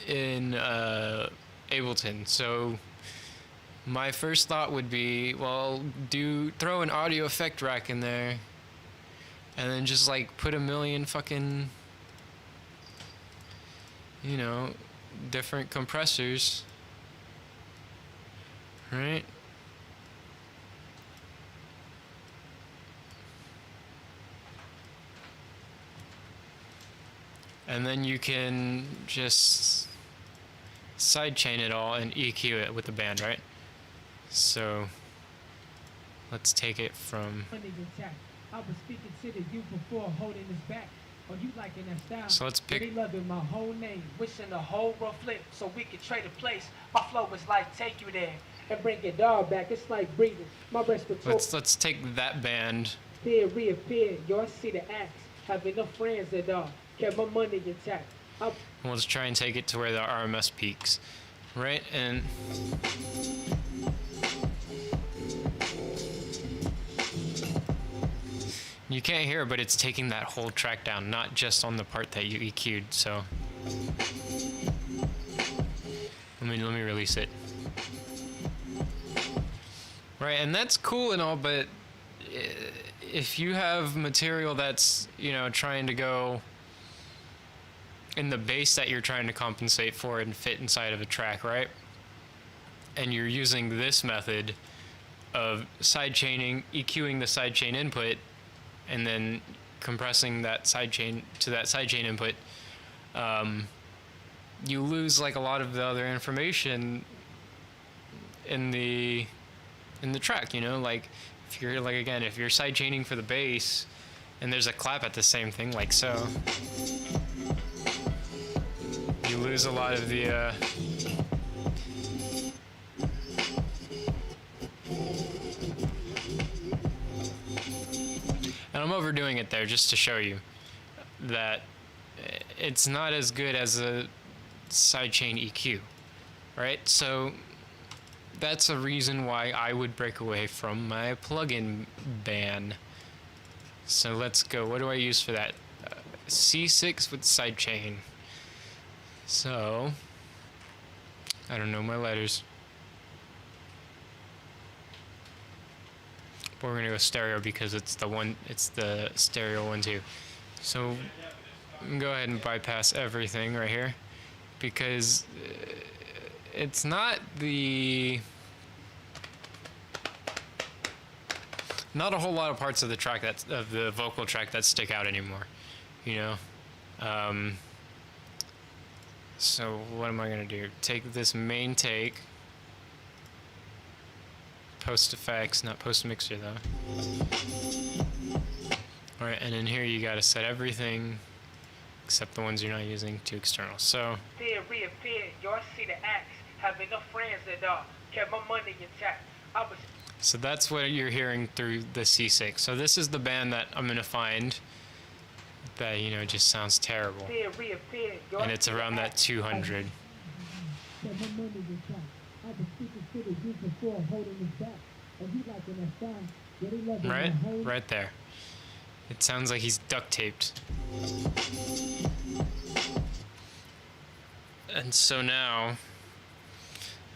in Ableton. So my first thought would be, well, throw an audio effect rack in there, and then just like put a million fucking, you know, different compressors, right? And then you can just sidechain it all and EQ it with the band, right? So let's take it from. I was speaking to the youth before holding this back. Oh, you liking that style? So let's pick. They loving my whole name, wishing the whole world flip so we can trade a place. My flow is like take you there and bring your dog back. It's like breathing. My respiratory. Let's take that band. Fear reappear. Y'all see the acts. Have enough friends that kept my money intact. Let's try and take it to where the RMS peaks, right? And you can't hear it, but it's taking that whole track down, not just on the part that you EQ'd. So let me release it. Right, and that's cool and all, but if you have material that's, you know, trying to go in the bass that you're trying to compensate for and fit inside of a track, right? And you're using this method of sidechaining, EQing the sidechain input, and then compressing that sidechain to that sidechain input, you lose like a lot of the other information in the track, you know? Like if you're if you're sidechaining for the bass and there's a clap at the same thing, like so, you lose a lot of the and I'm overdoing it there just to show you that it's not as good as a sidechain EQ, right? So that's a reason why I would break away from my plugin ban, So let's go. What do I use for that? C6 with sidechain. So, I don't know my letters. But we're gonna go stereo because it's the stereo one too. So, I'm gonna go ahead and bypass everything right here because it's not a whole lot of parts of the track of the vocal track that stick out anymore, you know. So what am I gonna do? Take this main take, post effects, not post mixer though. All right, and in here you gotta set everything except the ones you're not using to external. So. Reappeared, y'all see the acts. Have enough friends that kept my money intact. So that's what you're hearing through the C6. So this is the band that I'm gonna find that, you know, just sounds terrible. And it's around that 200. Right? Right there. It sounds like he's duct taped. And so now,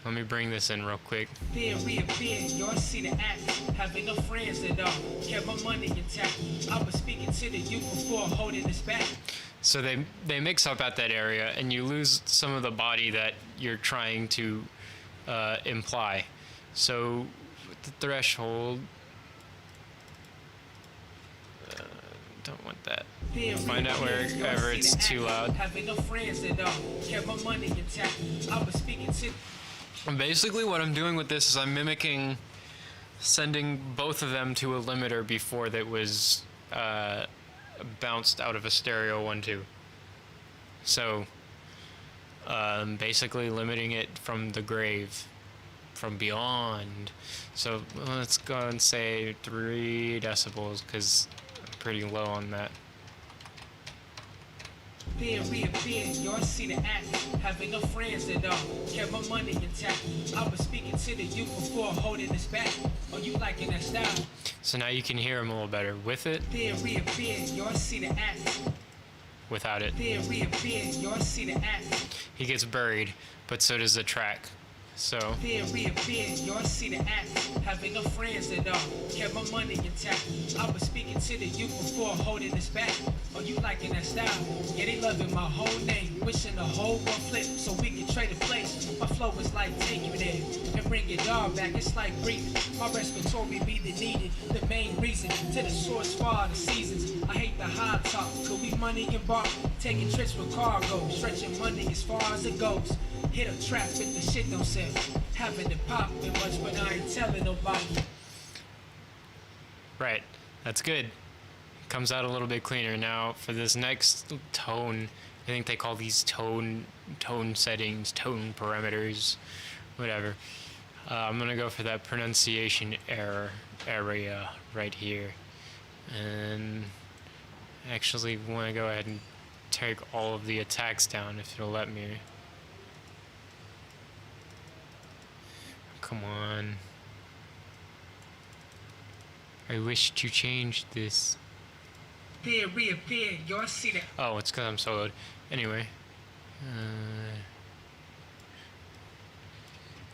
let me bring this in real quick. Reappeared, y'all see the act. Having no friends that kept my money intact. I was speaking to the youth before holding this back. So they mix up at that area, and you lose some of the body that you're trying to imply. So with the threshold, don't want that. Find out wherever it's too loud. Having no friends that kept my money intact. I was speaking to. Basically what I'm doing with this is I'm mimicking sending both of them to a limiter before that was bounced out of a stereo 1-2. So basically limiting it from the grave, from beyond. So let's go and say 3 decibels because I'm pretty low on that. Reappeared, y'all see the act. Having no friends that kept my money intact. I was speaking to the youth before holding this back. Are you liking that style? So now you can hear him a little better with it. Reappeared, y'all see the act. Without it. Reappeared, y'all see the act. He gets buried, but so does the track. So. Reappeared, y'all see the act. Having no friends that kept my money intact. I was speaking to the youth before holding this back. Are you liking that style? Yeah, they loving my whole name. Wishing the whole world flip so we can trade a place. My flow is like take you there and bring your dog back. It's like breathing. My respiratory be the needed. The main reason to the source for all the seasons. I hate the high talk. Could we money and bar? Taking trips with cargo. Stretching money as far as it goes. Hit a trap if the shit don't sell. Haven't it poppin' much, but I ain't telling nobody. Right, that's good. Comes out a little bit cleaner. Now for this next tone, I think they call these tone settings, tone parameters, whatever. I'm gonna go for that pronunciation area right here, and actually want to go ahead and take all of the attacks down if it'll let me. Come on. I wish to change this. Reappeared, y'all see that. Oh, it's because I'm soloed. Anyway.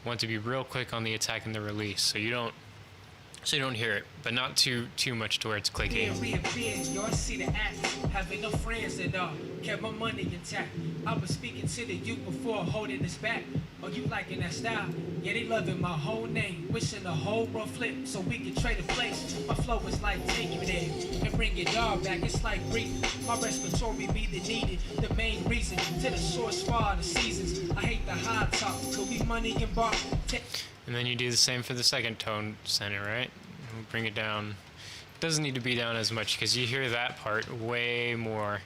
Want to be real quick on the attack and the release, so you don't hear it, but not too much to where it's clicking. Reappeared, y'all see the act. Having no friends that kept my money intact. I was speaking to the youth before holding this back. Are you liking that style? Yeah, they loving my whole name. Wishing the whole world flip so we can trade a place. My flow is like take you there and bring your dog back. It's like breathing. My respiratory be the needed. The main reason to the source for all the seasons. I hate the high talk. Could we money and bar? And then you do the same for the second tone center, right? We'll bring it down. It doesn't need to be down as much because you hear that part way more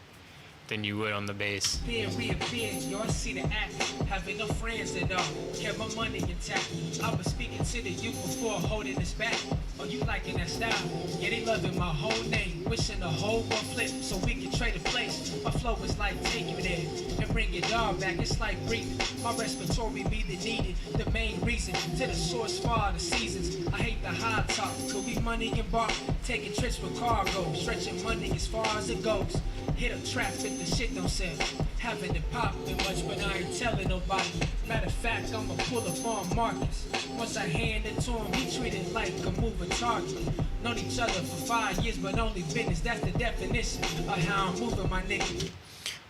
than you would on the bass. Reappeared, y'all see the act. Having no friends that kept my money intact. I was speaking to the youth before holding this back. Oh, you liking that style? Yeah, they loving my whole name. Wishing the whole world flip so we can trade a place. My flow is like take you there and bring your dog back. It's like breathing. My respiratory be the needed. The main reason to the source for all the seasons. I hate the high top. Could we money and bar? Taking trips with cargo. Stretching money as far as it goes. Hit a trap if the shit don't sell. Haven't it poppin' much, but I ain't telling nobody. Matter of fact, I'ma pull up on Marcus. Once I hand it to him, he treated like a moving target. Known each other for 5 years, but only business. That's the definition of how I'm moving, my nigga.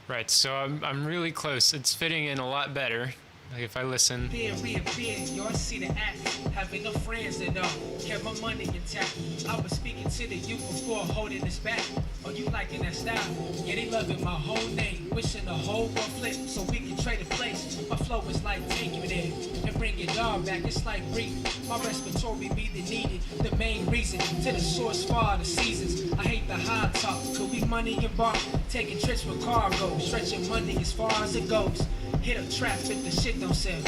Right, so I'm really close. It's fitting in a lot better. Like if I listen. Reappear, y'all see the act. Having no friends at all. Kept my money intact. I was speaking to the youth before holding this back. Oh, you liking that style? Yeah, they loving my whole name. Wishing the whole world flip so we can trade a place. My flow is like take you there and bring your dog back. It's like breathing. My respiratory be the needed. The main reason to the source for all the seasons. I hate the high talk. Could we money and bar? Taking trips with cargo. Stretching money as far as it goes. Hit a trap if the shit don't sell.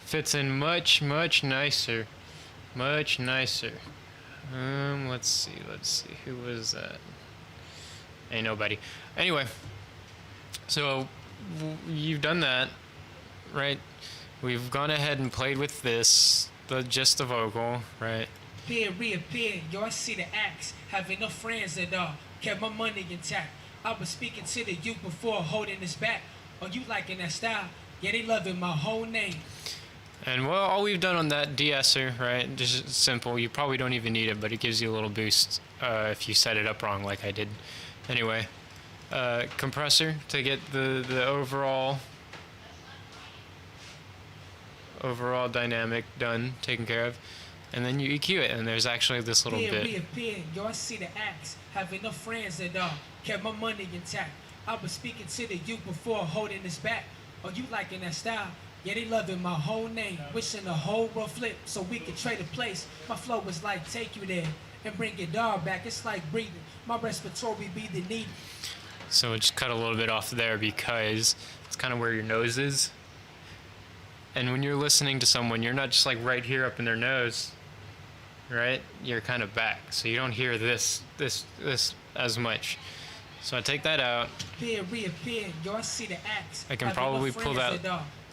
Fits in much nicer. Much nicer. Let's see. Who was that? Ain't nobody. Anyway, so you've done that, right? We've gone ahead and played with this, just the vocal, right? Reappear, y'all see the acts. Having no friends at all. Kept my money intact. I was speaking to the youth before holding this back. Oh, you liking that style? Yeah, they loving my whole name. And well, all we've done on that de-esser, right? Just simple. You probably don't even need it, but it gives you a little boost if you set it up wrong, like I did. Anyway, compressor to get the overall dynamic done, taken care of, and then you EQ it. And there's actually this little bit. Reappear, y'all see the acts. Having no friends at all. Kept my money intact. I was speaking to the youth before holding this back. Oh, you liking that style? Yeah, they loving my whole name. Wishing the whole world flip so we can trade a place. My flow is like take you there and bring your dog back. It's like breathing. My respiratory be the need. So just cut a little bit off there because it's kind of where your nose is. And when you're listening to someone, you're not just like right here up in their nose, right? You're kind of back, so you don't hear this as much. So I take that out. Reappear, y'all see the acts. I can probably pull that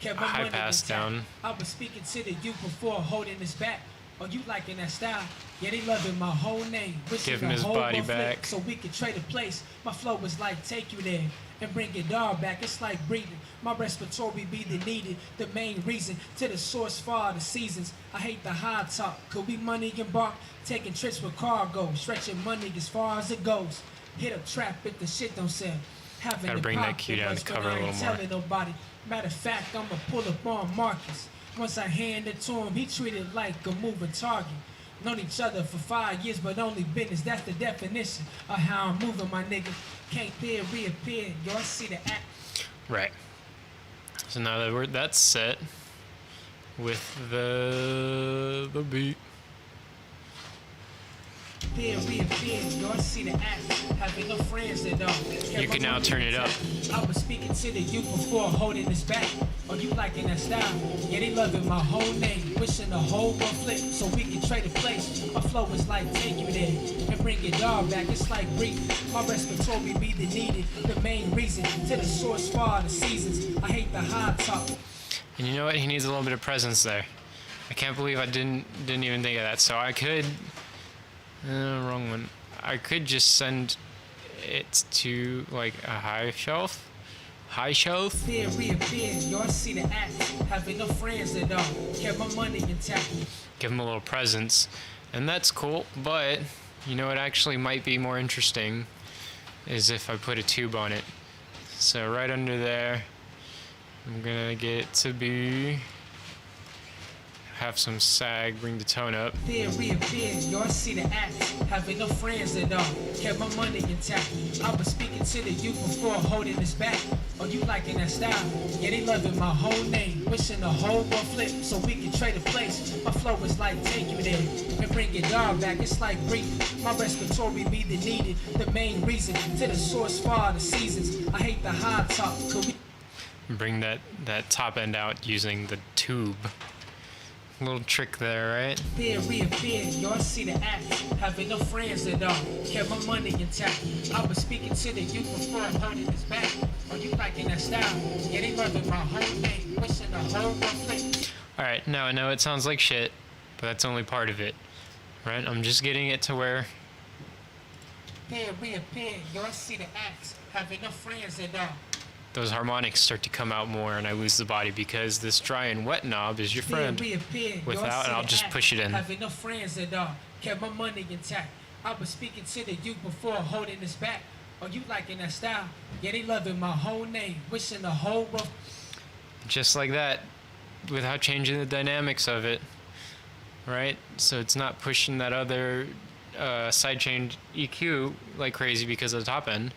high pass down. I was speaking to the youth before holding this back. Oh, you liking that style? Yeah, they loving my whole name. Give him his body back. So we can trade a place. My flow is like take you there and bring your dog back. It's like breathing. My respiratory be the needed. The main reason to the source for all the seasons. I hate the high talk. Could we money and bark? Taking trips with cargo. Stretching money as far as it goes. Hit a trap if the shit don't sell. Having Gotta bring that cue down to cover a little more. Telling nobody. Matter of fact, I'ma pull up on Marcus. Once I hand it to him, he treated like a moving target. Known each other for 5 years, but only business. That's the definition of how I'm moving, my nigga. Can't reappear. Y'all see the act. Right. So now that that's set with the beat. Reappear, y'all see the act. Having no friends at all. You can now turn it up. I was speaking to the youth before holding this back. Oh, you liking that style? Yeah, they loving my whole name. Wishing the whole world flip so we can trade a place. My flow is like take you there and bring your dog back. It's like breathing. My respiratory be the needed. The main reason to the source for all the seasons. I hate the high talk. And you know what? He needs a little bit of presence there. I can't believe I didn't even think of that. So I could. Wrong one. I could just send it to like a high shelf. Reappear, y'all see the act. Having no friends at all. Kept my money intact. Give him a little presence, and that's cool. But you know what actually might be more interesting is if I put a tube on it. So right under there, I'm gonna get it to be. Have some sag, bring the tone up. Reappear, y'all see the act. Having no friends at all. Kept my money intact. I was speaking to the youth before holding this back. Oh, you liking that style? Yeah, they loving my whole name. Wishing the whole world flip so we can trade a place. My flow is like take you there and bring your dog back. It's like breathing. My respiratory be the needed. The main reason to the source for all the seasons. I hate the high talk. Could we bring that top end out using the tube. Little trick there, right? Reappear, yo, I see the act. Having no friends at all, kept my money intact. I was speaking to the youth before I'm holding this back. Are you liking that style? Yeah, they loving my whole name, wishing the whole world flame. Alright, now I know it sounds like shit, but that's only part of it. Right? I'm just getting it to where Reappear, yo, I see the acts. Having no friends at all. those harmonics start to come out more and I lose the body because this dry and wet knob is your friend. Without, and I'll just push it in. Having no friends at all, kept my money intact. I was speaking to the youth before holding this back. Are you liking that style? Yeah, they loving my whole name, wishing the whole world. Just like that, without changing the dynamics of it. Right? So it's not pushing that other sidechain EQ like crazy because of the top end.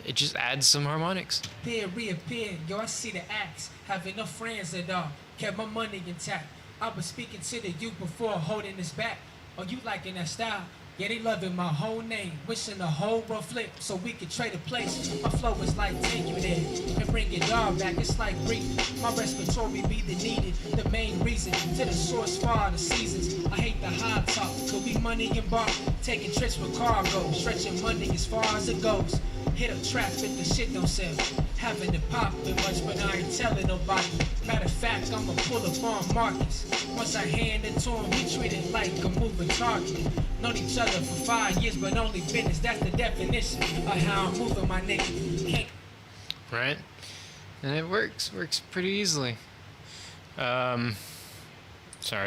It just adds some harmonics. Reappear, yo, I see the acts. Having no friends at all, kept my money intact. I was speaking to the youth before holding this back. Are you liking that style? Yeah, they loving my whole name, wishing the whole world flip so we could trade a place. My flow is like take you there and bring it all back. It's like breathing. My respiratory be the needed, the main reason to the source for all the seasons. I hate the high talk, could be money and bar, taking trips with cargo, stretching money as far as it goes. Hit a trap if the shit don't sell. Having to pop it much, but I ain't telling nobody. Matter of fact, I'ma pull up on Marcus. Once I hand it to him, he treated like a moving target. Known each other for 5 years, but only business. That's the definition of how I'm moving, my nigga. Can't. Right? And it works pretty easily. Sorry,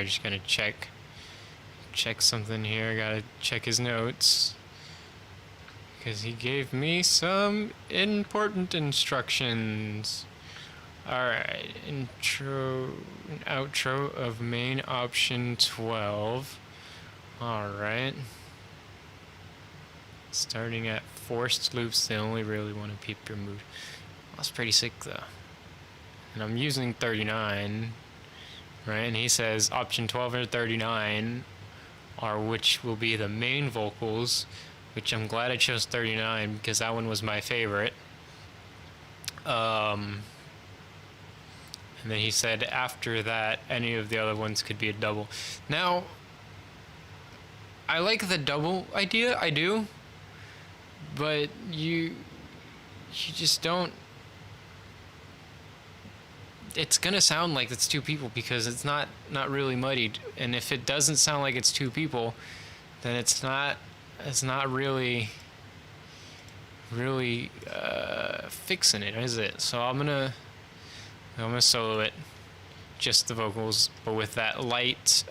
just gonna check something here. Gotta check his notes. Because he gave me some important instructions. Alright, intro and outro of main option 12. Alright. Starting at forced loops, they only really want to peep your mood. That's pretty sick though. And I'm using 39, right? And he says option 12 or 39 are which will be the main vocals, which I'm glad I chose 39 because that one was my favorite. And then he said after that, any of the other ones could be a double. Now, I like the double idea, I do, but you just don't. It's gonna sound like it's two people because it's not really muddied, and if it doesn't sound like it's two people, then it's not really fixing it, is it? So I'm gonna solo it, just the vocals, but with that light,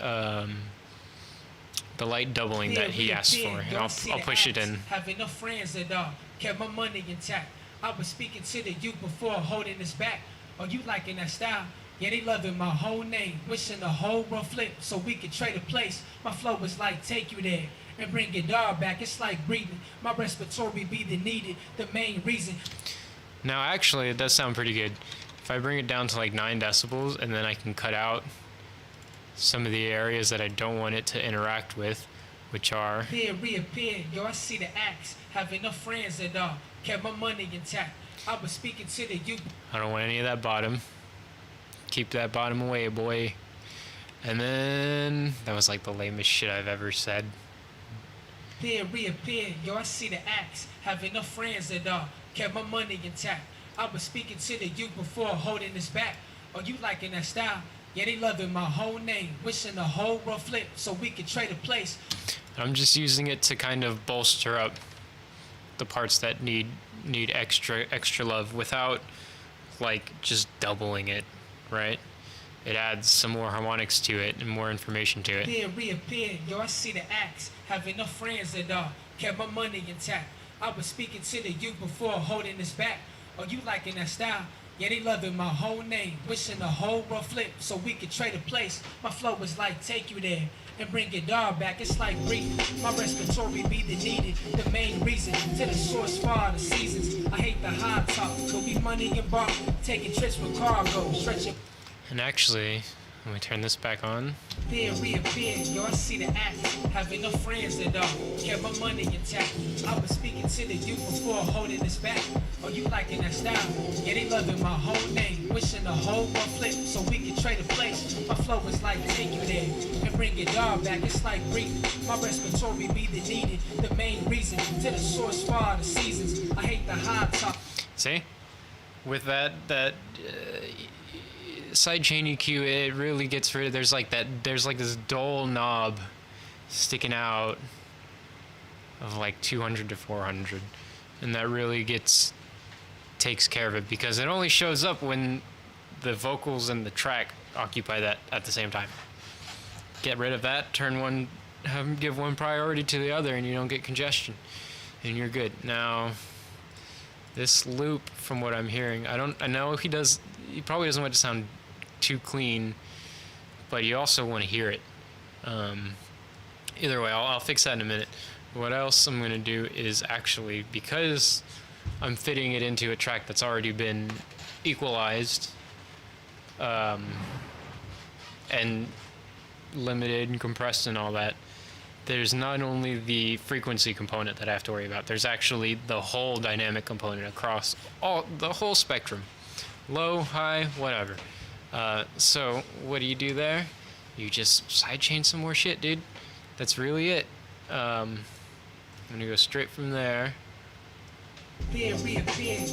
the light doubling that he asked for, and I'll push it in. Having no friends at all, kept my money intact. I was speaking to the youth before holding this back. Are you liking that style? Yeah, they loving my whole name, wishing the whole world flip so we could trade a place. My flow is like take you there and bring it all back. It's like breathing. My respiratory be the needed, the main reason. Now, actually, it does sound pretty good. If I bring it down to like 9 decibels, and then I can cut out some of the areas that I don't want it to interact with, which are... Reappear, yo, I see the acts. Having no friends at all, kept my money intact. I was speaking to the youth. I don't want any of that bottom. Keep that bottom away, boy. And then... that was like the lamest shit I've ever said. Reappear, yo, I see the acts. Having no friends at all, kept my money intact. I was speaking to the youth before holding this back. Are you liking that style? Yeah, they loving my whole name, wishing the whole world flip so we could trade a place. I'm just using it to kind of bolster up the parts that need extra love without like just doubling it, right? It adds some more harmonics to it and more information to it. Reappear, yo, I see the acts. Having no friends at all, kept my money intact. I was speaking to the youth before holding this back. Are you liking that style? Yeah, they loving my whole name, wishing the whole world flip so we could trade a place. My flow is like take you there and bring it all back. It's like breathing. My respiratory be the needed, the main reason to the source for all the seasons. I hate the high talk, could be money and bar, taking trips with cargo, stretching. And actually, Let me turn this back on. Reappear, yo, I see the act. Having no friends at all, kept my money intact. I was speaking to the youth before holding this back. Oh, you liking that style? Yeah, they loving my whole name. Wishing the whole one flip so we can trade a place. My flow is like take you there and bring your dog back. It's like breathing. My respiratory be the needed. The main reason to the source for all the seasons. I hate the high top. See? With that sidechain EQ, it really gets rid of, there's like this dull knob sticking out of like 200 to 400, and that really takes care of it, because it only shows up when the vocals and the track occupy that at the same time. Get rid of that, give one priority to the other, and you don't get congestion, and you're good. Now this loop, from what I'm hearing, I know he probably doesn't want it to sound too clean, but you also want to hear it. Either way, I'll fix that in a minute. What else I'm going to do is actually, because I'm fitting it into a track that's already been equalized and limited and compressed and all that, there's not only the frequency component that I have to worry about, there's actually the whole dynamic component across the whole spectrum. Low, high, whatever. So what do there? You just sidechain some more shit, dude. That's really it. I'm gonna go straight from there. Reappear,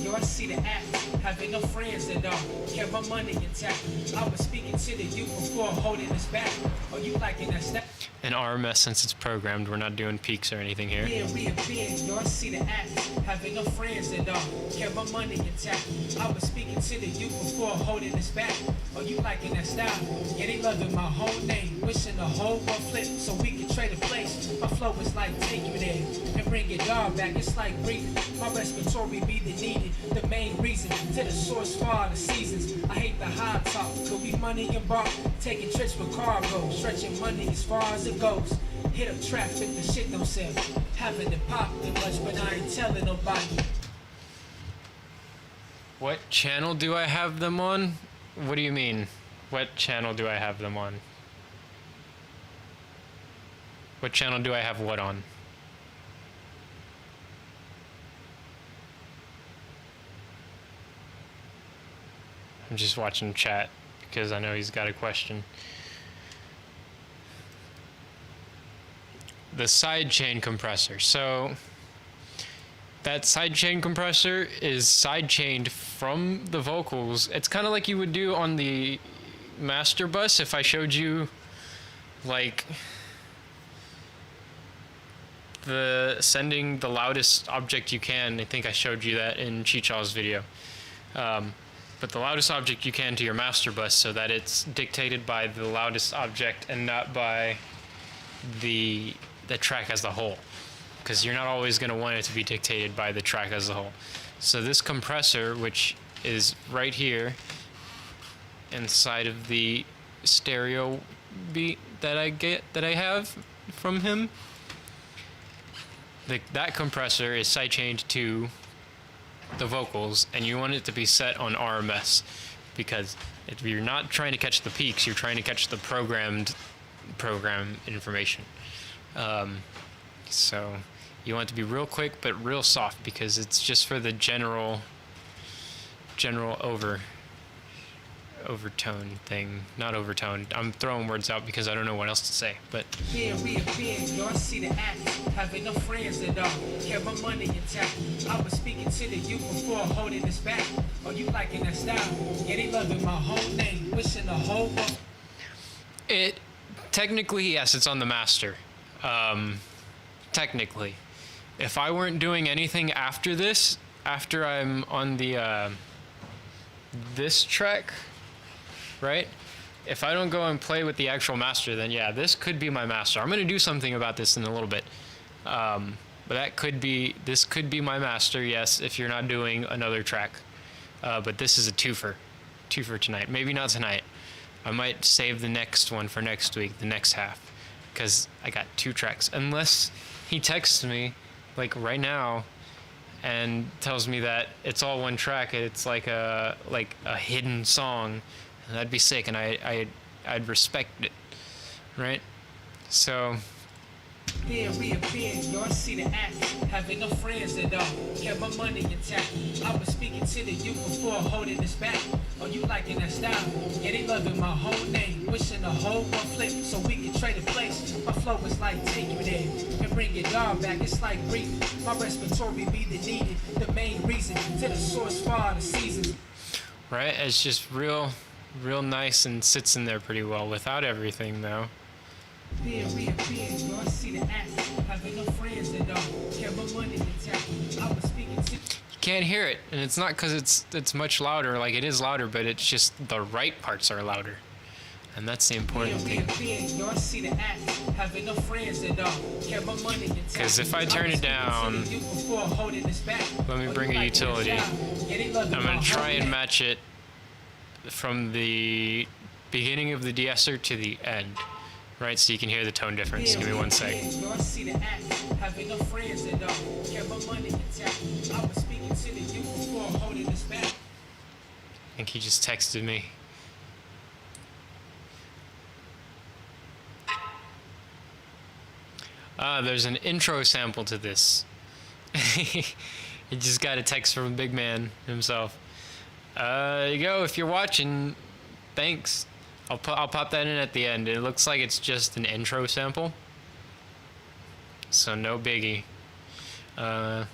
yo, I see the act. Having no friends at all, kept my money intact. I was speaking to the youth before holding this back. Oh, you liking that step? An RMS, since it's programmed, we're not doing peaks or anything here. Reappear, yo, I see the act. Having no friends at all, kept my money intact. I was speaking to the youth before holding this back. Oh, you liking that style? Yeah, they loving my whole name. Wishing the whole one flip so we can trade a place. My flow is like take you there and bring your dog back. It's like breathing. My respiratory be the needed. The main reason to the source for all the seasons. I hate the high top. Could we money and bar? Taking trips with cargo. Stretching money as far as it goes. Hit up traffic, the shit don't sell. Haven't it popped that much, but I ain't telling nobody. What channel do I have them on? What do you mean? What channel do I have them on? What channel do I have what on? I'm just watching chat because I know he's got a question. The sidechain compressor. So that sidechain compressor is sidechained from the vocals. It's kind of like you would do on the master bus if I showed you like sending the loudest object you can. I think I showed you that in Chichaw's video. But the loudest object you can to your master bus, so that it's dictated by the loudest object and not by the track as a whole, because you're not always going to want it to be dictated by the track as a whole. So this compressor, which is right here inside of the stereo beat that I have from him, that compressor is sidechained to the vocals, and you want it to be set on RMS, because if you're not trying to catch the peaks, you're trying to catch the program information. So you want it to be real quick but real soft, because it's just for the general overtone thing. Not overtone. I'm throwing words out because I don't know what else to say. But Reappear, yo, I see the act. Having no friends at all, kept my money intact. I was speaking to the youth before holding this back. Oh, you liking that style? Yeah, they loving my whole name. Wishing the whole one. it technically, yes, it's on the master. Technically, if I weren't doing anything after this, after I'm on the this track, right? If I don't go and play with the actual master, then yeah, this could be my master. I'm going to do something about this in a little bit. But this could be my master, yes, if you're not doing another track. But this is a twofer tonight. Maybe not tonight. I might save the next one for next week, the next half, because I got 2 tracks. Unless he texts me, like right now, and tells me that it's all one track. It's like a hidden song. That'd be sick, and I I'd respect it, right? So reappear, yo, I see the act. Having no friends at all, kept my money intact. I was speaking to the youth before holding this back. Oh, you liking that style? Yeah, they loving my whole name. Wishing the whole one flip so we can trade a place. My flow is like take you there and bring your dog back. It's like breathing. My respiratory be the needed. The main reason to the source for all the seasons. right, it's just real nice and sits in there pretty well without everything though. Reappear, yo, I see the act. Having no friends at all, kept my money intact. I was speaking to. You can't hear it, and it's not because it's much louder. Like, it is louder, but it's just the right parts are louder, and that's the important thing. Yo, I see the act. Having no friends at all, kept my money intact. Because if I turn it down, let me bring a utility. I'm gonna try and match it from the beginning of the de-esser to the end. Right, so you can hear the tone difference. Give me 1 sec. Yo, I see the act. Having no friends at all, kept my money intact. I was speaking to the youth before holding this back. I think he just texted me. There's an intro sample to this. He just got a text from Big Man himself. There you go. If you're watching, thanks. I'll pop that in at the end. It looks like it's just an intro sample, so no biggie. Let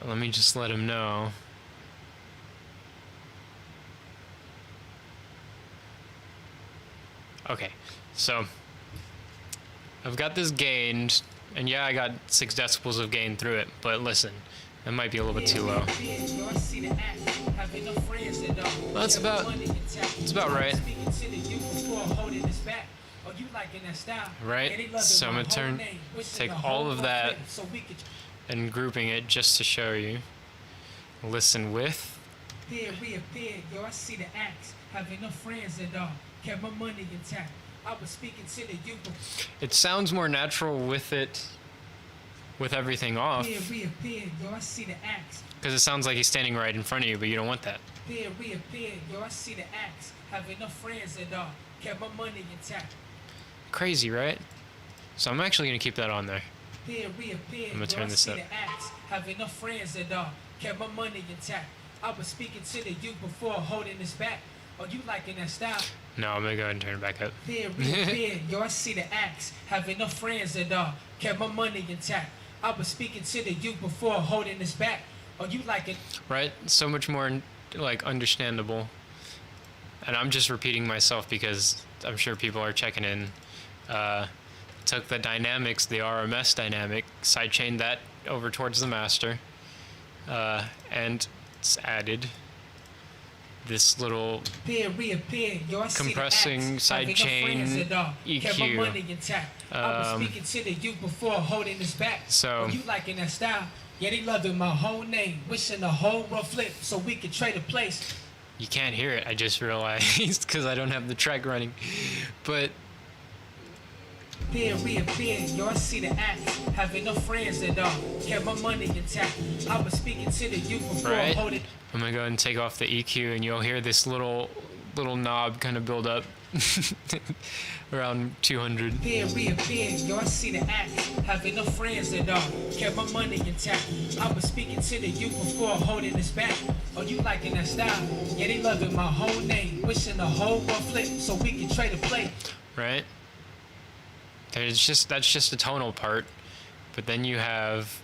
me just let him know. Okay, so I've got this gained, and yeah, I got 6 decibels of gain through it, but listen, that might be a little bit too low. Well, it's about right. Right, so I'm gonna take all of that and grouping it just to show you. Listen with. Reappear, yo, I see the acts. Having no friends at all, kept my money intact. I was speaking to the youth. It sounds more natural with it, with everything off. Reappear, yo, I see the acts. Because it sounds like he's standing right in front of you, but you don't want that. Reappear, yo, I see the acts. Having no friends at all, kept my money intact. Crazy, right? So I'm actually gonna keep that on there. Reappear, I'm gonna turn this up. Having no friends at all, kept my money intact. I was speaking to the youth before holding this back. Oh, you liking that style? No, I'm gonna go ahead and turn it back up. Reappear, yo, I see the acts. Having no friends at all, kept my money intact. I was speaking to the youth before holding this back. Oh, you like it? Right? So much more, like, understandable. And I'm just repeating myself because I'm sure people are checking in. Took the dynamics, the RMS dynamic, sidechained that over towards the master, and it's added this little compressing sidechain EQ. I was speaking to the youth before holding this back. So you liking that style? Yeah, they loving my whole name, wishing the whole world flip so we could trade a place. You can't hear it, I just realized, because I don't have the track running. But reappear, yo, I see the act. Having no friends at all, kept my money intact. I was speaking to the youth before holding. I'm gonna go ahead and take off the EQ, and you'll hear this little knob kind of build up around 200. Reappear, yo, I see the act. Having no friends at all, kept my money intact. I was speaking to the youth before holding this back. Oh, you liking that style? Yeah, they loving my whole name, wishing the whole world flip so we can trade a play. Right? That's just a tonal part, but then you have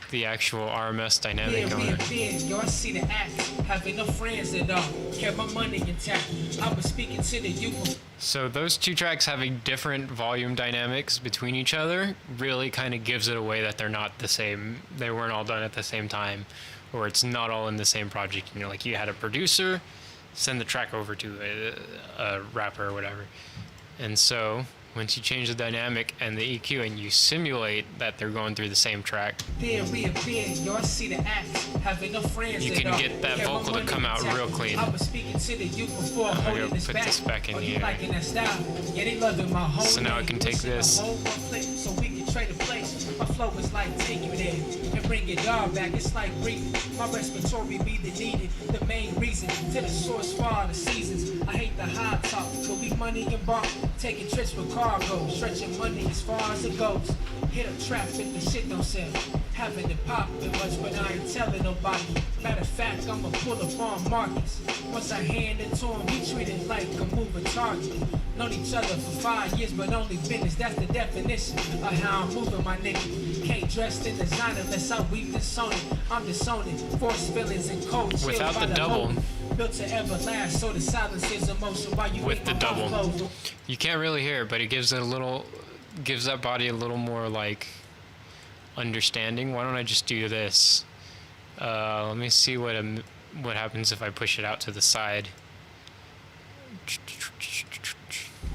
the actual RMS dynamic on it. Yo, I see the act. Having no friends at all, kept my money intact. I was speaking to the youth. So those two tracks having different volume dynamics between each other really kind of gives it away that they're not the same. They weren't all done at the same time, or it's not all in the same project. You know, like you had a producer send the track over to a rapper or whatever, and so once you change the dynamic and the EQ and you simulate that they're going through the same track, you can get that vocal to come out real clean. I'm gonna put this back in here. So now I can take this My flow is like take you there and bring it all back. It's like breathing. My respiratory be the needed. The main reason to the source for all the seasons. I hate the high talk. Could be money and bar. Taking trips with cargo. Stretching money as far as it goes. Hit a trap if the shit don't sell. Having it poppin' much, but I ain't telling nobody. Matter of fact, I'ma pull up on Marcus. Once I hand it to him, he treated like a moving target. Known each other for 5 years, but only business. That's the definition of how I'm moving, my nigga. Can't dress in designer unless I weave this on it. I'm disowning, force feelings and cold chills. Without by the double. moment. Built to everlast, so the silence is emotion. While you With the make my mouth double. closed. You can't really hear it, but it gives it a little, gives that body a little more like understanding. Why don't I just do this? Let me see what happens if I push it out to the side.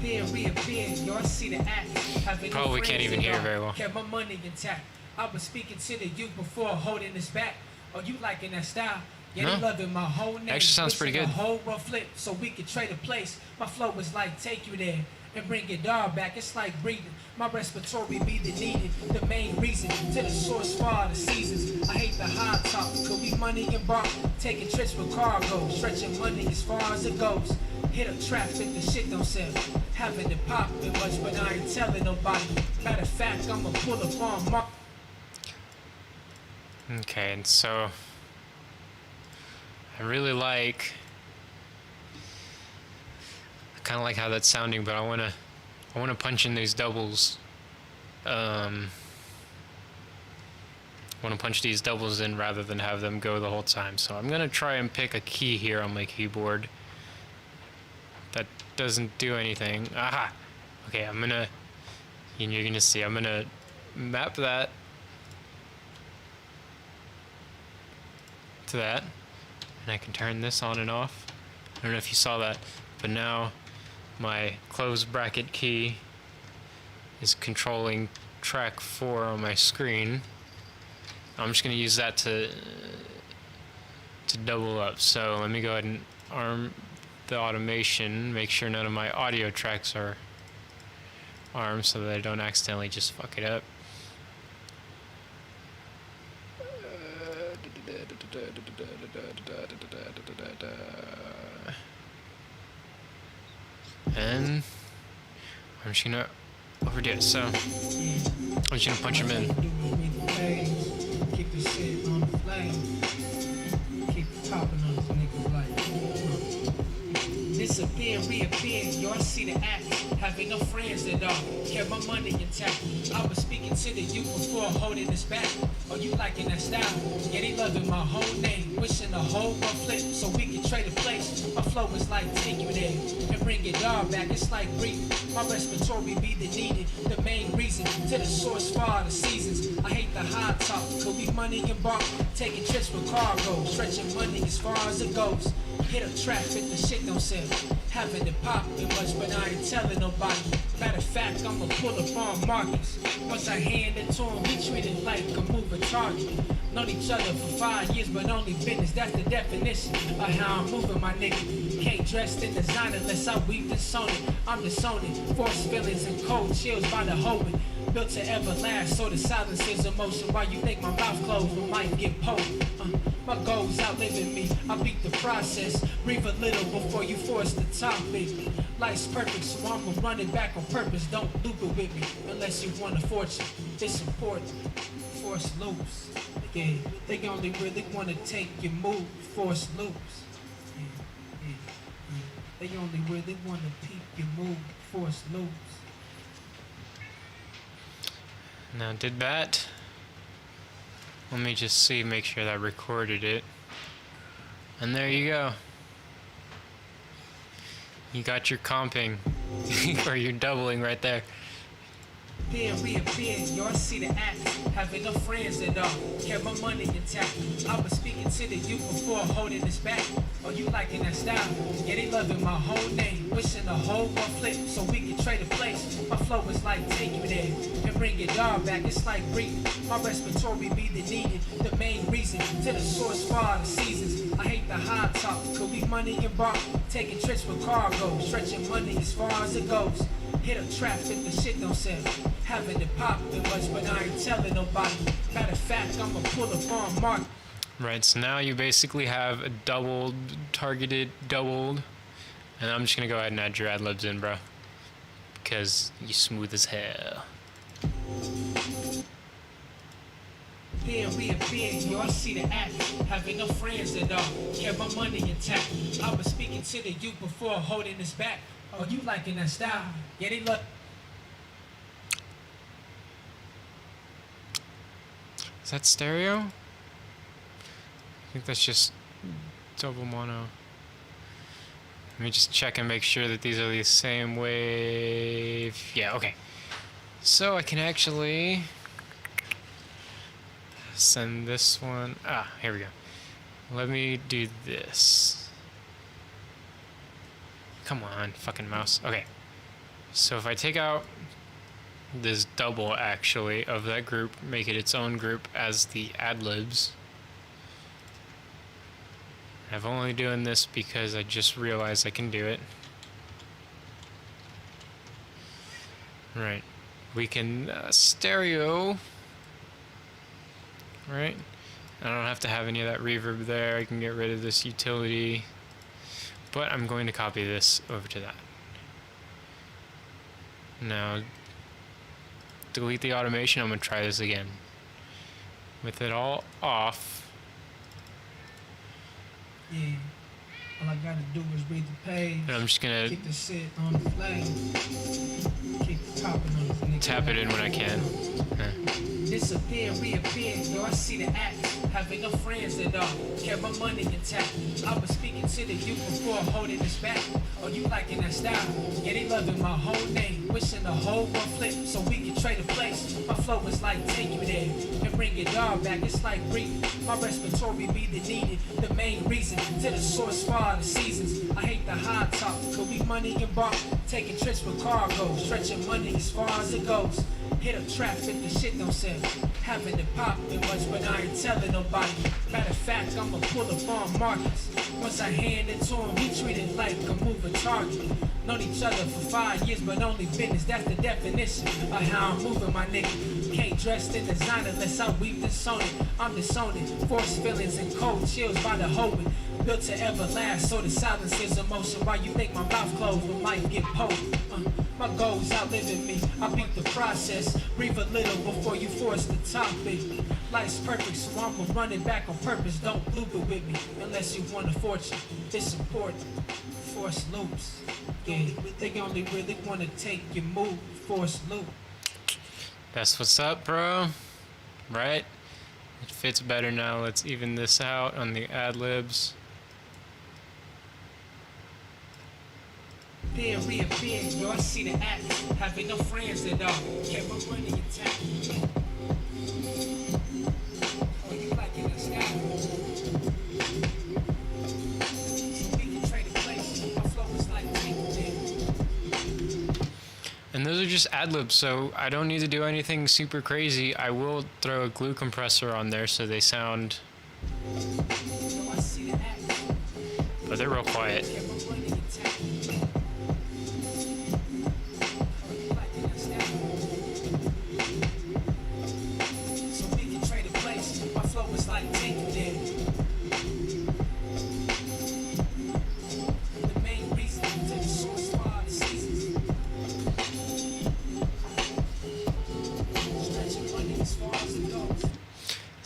Then reappear, y'all see the act. Having no Probably can't friends even at hear all. very well. Kept my money intact. I was speaking to the youth before holding this back. Oh, you liking that style? Yeah, No. they loving my whole name. Actually sounds pretty Wishing good. a whole rough flip so we could trade a place. My flow was like take you there and bring it all back. It's like breathing. My respiratory be the needed. The main reason to the source for all the seasons. I hate the high talk. Could be money and bar. Taking trips with cargo. Stretching money as far as it goes. Hit a trap if the shit don't sell. Having it poppin' much, but I ain't telling nobody. Matter of fact, I'ma pull up on Mark. Okay, and so I really like, I kind of like how that's sounding, but I wanna punch in these doubles. I wanna punch these doubles in rather than have them go the whole time. So I'm gonna try and pick a key here on my keyboard that doesn't do anything. Aha! Okay, I'm gonna, and you're gonna see, I'm gonna map that to that, and I can turn this on and off. I don't know if you saw that, but now my closed bracket key is controlling track 4 on my screen. I'm just gonna use that to double up. So let me go ahead and arm the automation, make sure none of my audio tracks are armed so that I don't accidentally just fuck it up. And I'm just gonna overdo it. So I'm just gonna punch him in. Keep the shit on the flame. Keep it popping on these niggas like. Disappear, reappear, y'all see the act. Having no friends at all. Kept my money intact. I was speaking to the youth before holding this back. Oh, you liking that style? Yeah, they loving my whole name. Wishing a whole one flip so we can trade a place. My flow is like take you there and bring it all back. It's like breathing. My respiratory be the needed. The main reason to the source for all the seasons. I hate the high talk. Could be money and bar. Taking trips with cargo. Stretching money as far as it goes. Hit a trap if the shit don't sell. Having it poppin' much, but I ain't telling nobody. Matter of fact, I'ma pull up on Marcus. Once I hand it to him, he treated like a moving target. Known each other for 5 years, but only business. That's the definition of how I'm moving, my nigga. Can't dress in designer unless I weave this on it. I'm disowning, force feelings and cold chills by the holding. Built to everlast, so the silence is emotion. While you think my mouth closed, but might get poked. My goals outliving me. I beat the process. Breathe a little before you force the topic. Life's perfect, so I'ma run it back on purpose. Don't loop it with me unless you want a fortune. It's important. Force loops. Yeah, they only really wanna take your move. Force loops. They only really wanna peep your move. Force loops. Now did that. Let me just see, make sure that I recorded it. And there you go. You got your comping, or your doubling right there. Then reappear, y'all see the act. Having no friends at all. Kept my money intact. I was speaking to the youth before holding this back. Oh, you liking that style? Yeah, they loving my whole name. Wishing a whole one flip so we can trade a place. My flow is like take you there and bring it all back. It's like breathing. My respiratory be the needed. The main reason to the source for all the seasons. I hate the high talk. Could be money and bar. Taking trips with cargo. Stretching money as far as it goes. Hit a trap if the shit don't sell. Having it poppin' much, but I ain't telling nobody. Matter of fact, I'ma pull up on Mark. Right, so now you basically have a doubled, targeted, doubled. And I'm just gonna go ahead and add your ad libs in, bro. Because you smooth as hell. Then reappear, yo, I see the act. Having no friends at all, kept my money intact. I was speaking to the youth before holding this back. Oh, you liking that style? Yeah, they look. Is that stereo? I think that's just double mono. Let me just check and make sure that these are the same wave. Yeah, okay. So I can actually send this one. Ah, here we go. Let me do this. Come on, fucking mouse. Okay. So if I take out this double, actually, of that group, make it its own group as the ad-libs. I'm only doing this because I just realized I can do it. Right. We can stereo. Right. I don't have to have any of that reverb there. I can get rid of this utility. But I'm going to copy this over to that. Now, delete the automation. I'm going to try this again. With it all off. Yeah. All I gotta do is read the page. And I'm just going to keep the shit on the flame. Keep popping on this nigga. tap it in when I can. Disappear, reappear, yo, I see the act. Having no friends at all, kept my money intact. I was speaking to the youth before holding this back. Oh, you liking that style? Yeah, they loving my whole name. Wishing the whole one flip so we can trade a place. My flow is like take you there and bring your dog back. It's like breathing. My respiratory be the needed, the main reason to the source for all the seasons. I hate the high talk, could we money and bark? Taking trips with cargo, stretching money as far as it goes. Hit a trap if the shit don't sell. Having it poppin' much, but I ain't telling nobody. Matter of fact, I'ma pull up on Marcus. Once I hand it to him, he treated like a moving target. Known each other for 5 years, but only business. That's the definition of how I'm moving, my nigga. Can't dress in designer unless I weave this on it. I'm disowning, forced feelings and cold chills by the whole it. Built to everlast, so the silence is emotion. Why you think my mouth closed when life get poked? My goals outliving me. I beat the process. Breathe a little before you force the topic. Life's perfect, so I'm running back on purpose. Don't loop it with me unless you want a fortune. It's important. Force loops. Yeah, they only really want to take your move. Force loop. That's what's up, bro. Right? It fits better now. Let's even this out on the ad-libs. Reappear, yo, I see the act. Having no friends at all, kept my money intact. Oh, you liking that style? So we can trade a place. My flow is like paper. And those are just ad-libs, so I don't need to do anything super crazy. I will throw a glue compressor on there so they sound, Yo, I see the act. but they're real quiet. Kept my money intact.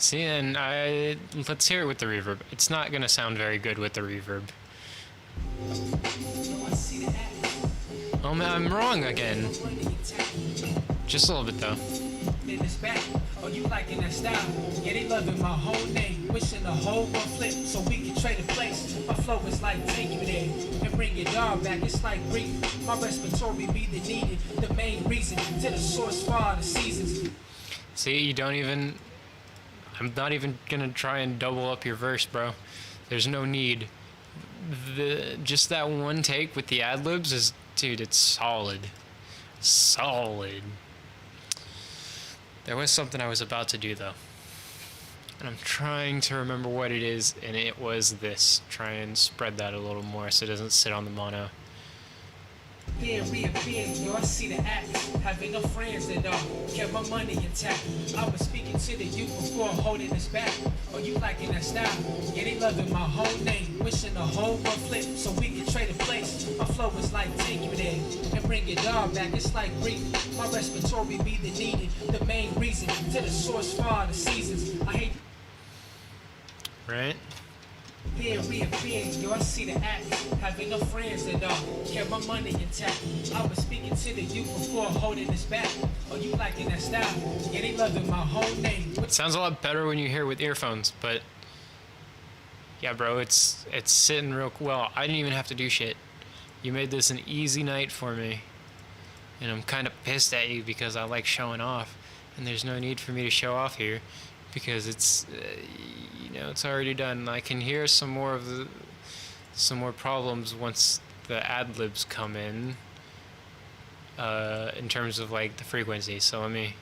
See, and let's hear it with the reverb. It's not gonna sound very good with the reverb. Oh man, I'm wrong again. Just a little bit though. Oh, you liking that style? Yeah, they loving my whole name. Wishing the whole one flip so we can trade a place. My flow is like take you there and bring your dog back. It's like breathing. My respiratory be the needed, the main reason to the source for all the seasons. See, you don't even. I'm not even gonna try and double up your verse, bro. There's no need. Just that one take with the ad-libs is, dude, it's solid. Solid. There was something I was about to do though. And I'm trying to remember what it is, and it was this. Try and spread that a little more so it doesn't sit on the mono. Then reappear, yo, I see the acts. Having no friends at all, kept my money intact. I was speaking to the youth before holding this back. Oh, you liking that style? Yeah, they loving my whole name. Wishing the whole world flip so we can trade a place. My flow is like take you there and bring your dog back. It's like breathing. My respiratory be the needed. The main reason to the source for all the seasons. I hate. Right? Then reappear, yo, I see the act. Having no friends at all, kept my money intact. I was speaking to the youth before holding this back. Oh, you liking that style? Yeah, they loving my whole name. It sounds a lot better when you hear it with earphones, but yeah, bro, it's sitting real well. I didn't even have to do shit. You made this an easy night for me, and I'm kind of pissed at you because I like showing off, and there's no need for me to show off here because it's it's already done. I can hear some more problems once the ad libs come in terms of like the frequency. So let me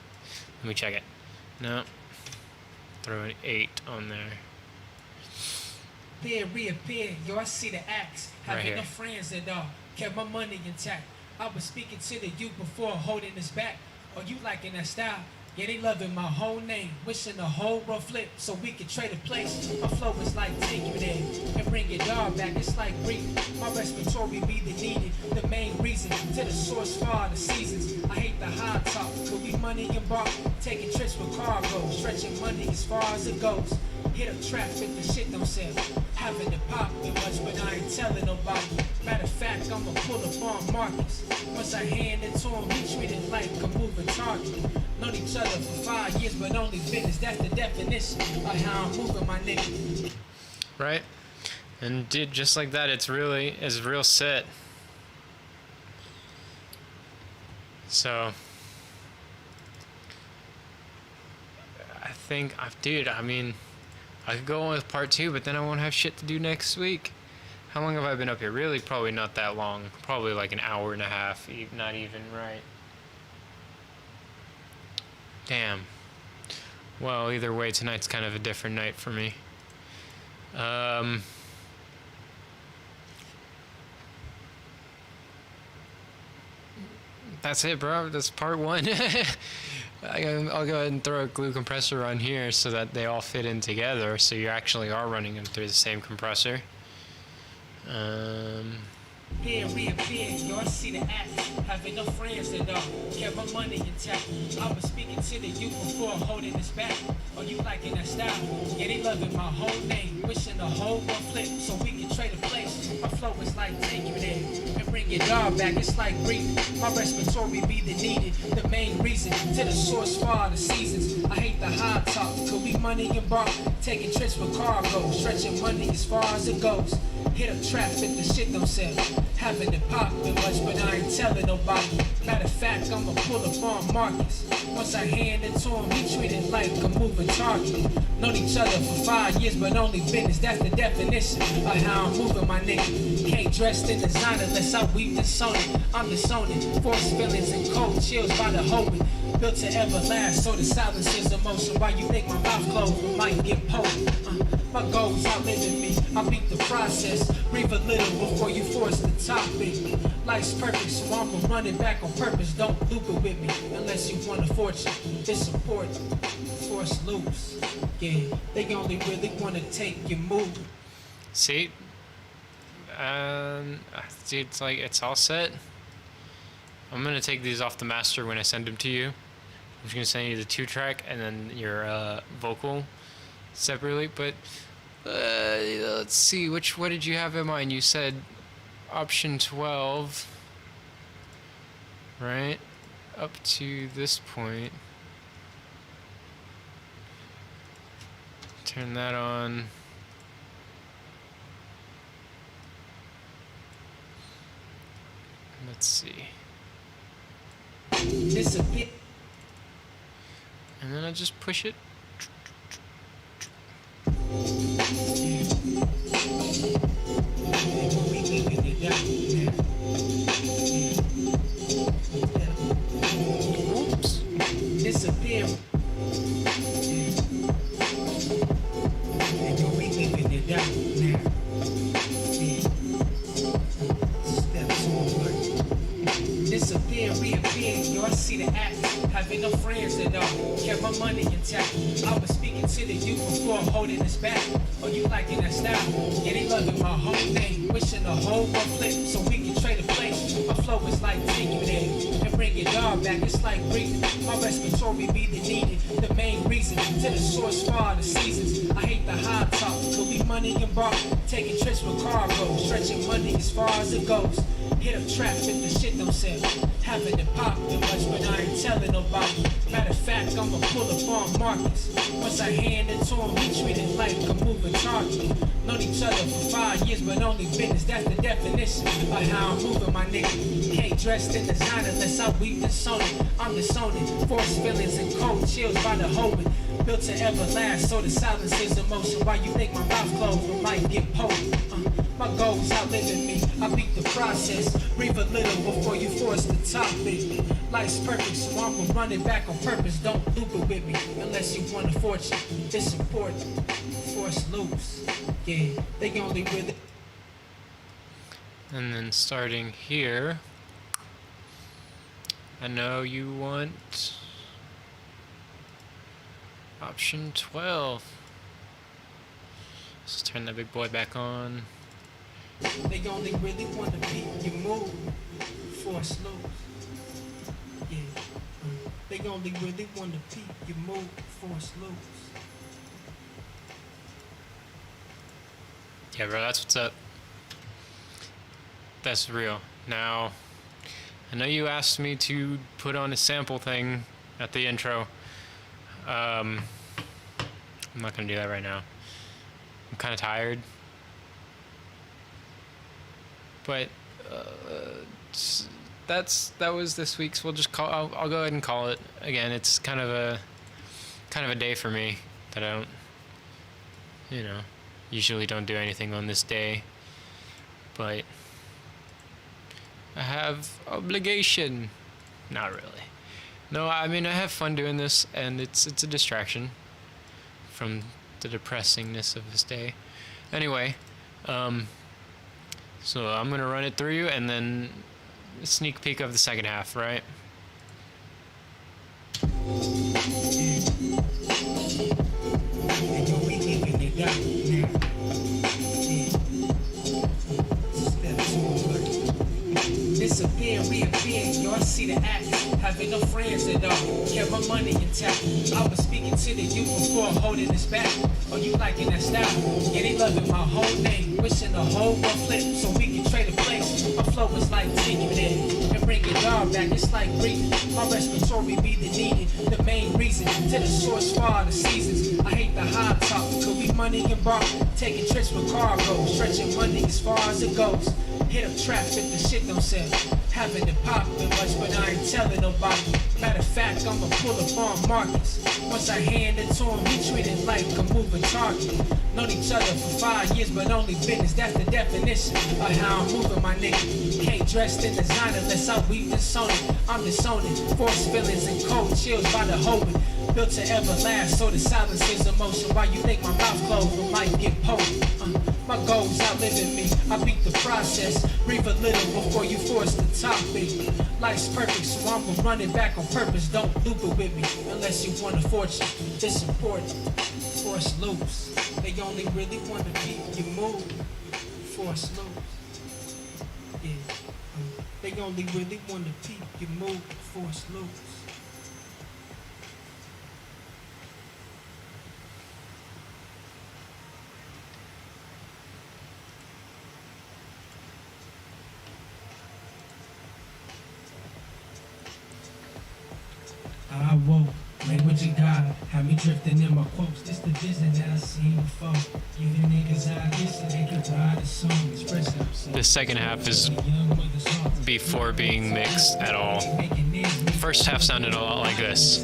check it. No, throw an 8 on there. Then reappear, yo, I see the acts. Having Right no here. friends at all, kept my money intact. I was speaking to the youth before holding this back. Oh, you liking that style? Yeah, they loving my whole name. Wishing the whole world flip so we can trade a place. My flow is like take you there and bring your dog back. It's like breathing. My respiratory be the needed. The main reason to the source for all the seasons. I hate the high talk. Could we money and bark? Taking trips with cargo. Stretching money as far as it goes. Hit a trap if the shit don't sell. Having to pop it much, but I ain't telling nobody. Matter of fact, I'ma pull up on Marcus. Once I hand it to him, he treated like a moving target. Known each other for 5 years, but only business. That's the definition of how I'm moving, my nigga. Right? And dude, just like that, it's real set. So I think I could go on with part 2, but then I won't have shit to do next week. How long have I been up here? Really, probably not that long. Probably like an hour and a half, not even, right? Damn. Well, either way, tonight's kind of a different night for me. That's it, bro. That's part 1. I'll go ahead and throw a glue compressor on here so that they all fit in together, so you actually are running them through the same compressor. Then reappear, yo, I see the act. Having no friends at all, kept my money intact. I was speaking to the youth before holding this back. Oh, you liking that style? Yeah, they loving my whole name. Wishing the whole world flip so we can trade a place. My flow is like take you there and bring your dog back. It's like breathing. My respiratory be the needed. The main reason to the source for all the seasons. I hate the high talk. Could we money and bark? Taking trips with cargo. Stretching money as far as it goes. Hit a trap if the shit don't sell. Haven't it poppin' much, but I ain't telling nobody. Matter of fact, I'ma pull up on Marcus. Once I hand it to him, he treated like a moving target. Known each other for 5 years, but only business. That's the definition of how I'm moving, my nigga. Can't dress in designer unless I weep the Sony. I'm disowning. Forced feelings and cold chills by the holding. Built to everlast, so the silence is emotion. Why you think my mouth closed? Might get poked. My goals outliving me. I beat the process. Breathe a little before you force the topic. Life's perfect, so I'ma run it back on purpose. Don't loop it with me unless you want a fortune. It's important. Force loops. Yeah, they only really wanna take your move. See? Dude, it's all set. I'm gonna take these off the master when I send them to you. I'm just gonna send you the 2-track and then your vocal separately. But let's see, what did you have in mind? You said option 12, right? Up to this point. Turn that on. Let's see. Disappear. And then I just push it. Oops. Disappear. no friends at all. Kept my money intact. I was speaking to the youth before holding this back. Oh, you liking that style? Yeah, they loving my whole thing. Wishing the whole world flip so we can trade a place. My flow is like take you there and bring it all back. It's like breathing. My respiratory be the needed. The main reason to the source for all the seasons. I hate the high talk. Could be money and bar. Taking trips with cargo. Stretching money as far as it goes. Hit up trap if the shit don't sell. Haven't it poppin' much, but I ain't telling nobody. Matter of fact, I'ma pull up on Marcus. Once I hand it to him, he treated like a moving target. Known each other for 5 years, but only business. That's the definition of how I'm moving, my nigga. Can't dress in designer unless I weep the Sony. I'm disowning, forced feelings and cold chills by the holding. Built to everlast, so the silence is emotion. Why you think my mouth closed when might get potent? My goals outliving me. I beat the process. Breathe a little before you force the topic. Life's perfect, so I'm gonna run it back on purpose. Don't loop it with me unless you want a fortune. It's important. Force loops. Yeah, they only really. And then starting here, I know you want option 12. Let's turn that big boy back on. They only really want to beat you move. Force loops. Yeah. They only really want to beat you move. Force loops. Yeah, bro, that's what's up. That's real. Now, I know you asked me to put on a sample thing at the intro. I'm not gonna do that right now. I'm kind of tired. But that was this week's. We'll just call. I'll go ahead and call it again. It's kind of a day for me that I don't, usually don't do anything on this day. But I have obligation. Not really. No, I mean I have fun doing this, and it's a distraction from the depressingness of this day. Anyway, so I'm gonna run it through you, and then a sneak peek of the second half, right? Disappear, reappear, y'all see the act. Having no friends at all, kept my money intact. I was speaking to the youth before holding this back. Oh, you liking that style? Yeah, they loving my whole name. Wishing the whole world flip so we can trade a place. My flow is like take you there and bring it all back. It's like breathing. My respiratory be the needed. The main reason to the source for all the seasons. I hate the high talk. Could be money and bar. Taking trips with cargo. Stretching money as far as it goes. Hit up trap if the shit don't sell. Haven't it poppin' much, but I ain't telling nobody. Matter of fact, I'ma pull up on Marcus. Once I hand it to him, he treated like a moving target. Known each other for 5 years, but only business. That's the definition of how I'm moving, my nigga. Can't dress in designer unless I weep the Sony. I'm disowning, forced feelings and cold chills by the holding. Built to everlast, so the silence is emotion. Why you think my mouth closed when might get potent? My goals outliving me. I beat the process. Breathe a little before you force the topic. Life's perfect, so I'm gonna run it back on purpose. Don't loop it with me unless you want a fortune. It's important. Force loops. They only really want to beat you move. Force loops. Yeah. They only really want to beat you move. Force loops. I woke, language of God, had me drifting in my quotes. This the vision that I seen before. Giving niggas ideas so they could write a song, express themselves. The second half is before being mixed at all. First half sounded a lot like this.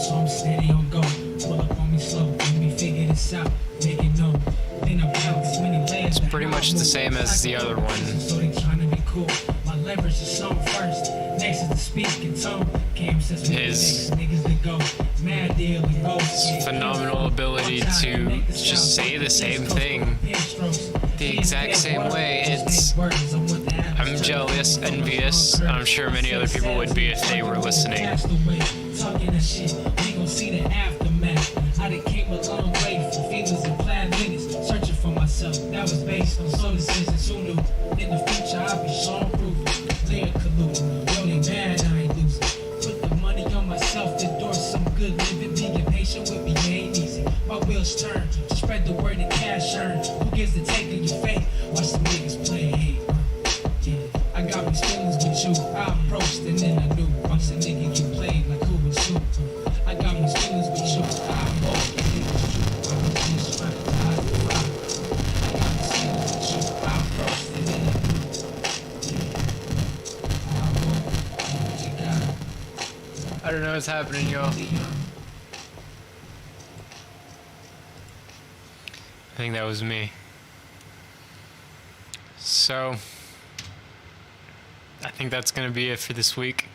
So I'm steady on go. Pull up on me slow, let me figure this out, make it known. Then I bounce many layers. It's pretty much the same as the other one. So they trying to be cool. My leverage is on first. Next is the speaking tone. His phenomenal ability to just say the same thing the exact same way. I'm jealous, envious. I'm sure many other people would be if they were listening. Talking that shit, we gon' see the aftermath. I done came a long way from feelings and plan minutes, searching for myself. That was based on soul decisions. Who knew in the future I'd be Sean Proof, Lyric Kaloo. Yo, they mad I ain't losing. Put the money on myself to endorse some good living. Being patient with me ain't easy. My wheels turn to spread the word and cash earn. Who gives the take of your fate? Watch the niggas play hate. Yeah, I got these feelings with you. I approached and then I knew once a nigga get played like who would shoot. I got these feelings with you. I approached and then I knew I was just trying to hide the fire. I got these feelings with you. I approached and then I knew. Yeah, I want what you got. I don't know what's happening, y'all. I think that was me. So, I think that's gonna be it for this week.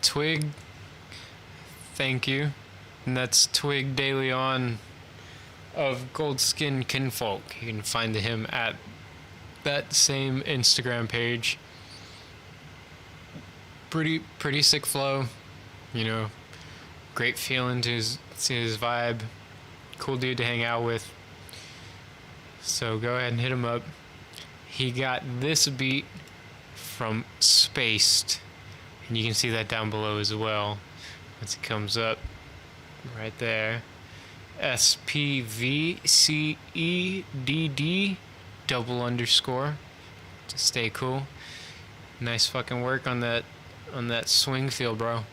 Twig, thank you. And that's Twig De Leon of Goldskin Kinfolk. You can find him at that same Instagram page. Pretty sick flow, you know, great feeling to his vibe, cool dude to hang out with. So go ahead and hit him up. He got this beat from Spaced, and you can see that down below as well once it comes up right there. SPVCEDD __ to stay cool. Nice fucking work on that swing feel, bro.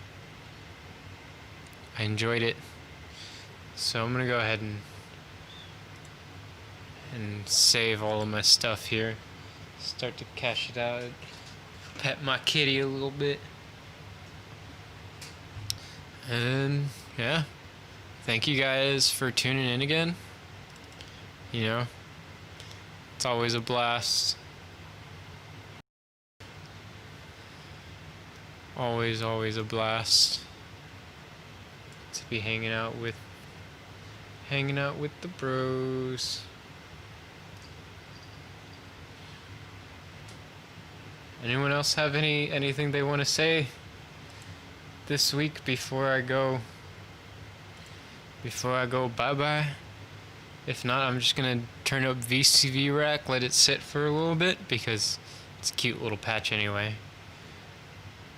I enjoyed it. So I'm gonna go ahead and save all of my stuff here. Start to cash it out. Pet my kitty a little bit. And yeah. Thank you guys for tuning in again. You know, it's always a blast. Always a blast to be hanging out with the bros. Anyone else have anything they want to say this week before I go bye-bye? If not, I'm just gonna turn up VCV rack, let it sit for a little bit because it's a cute little patch anyway.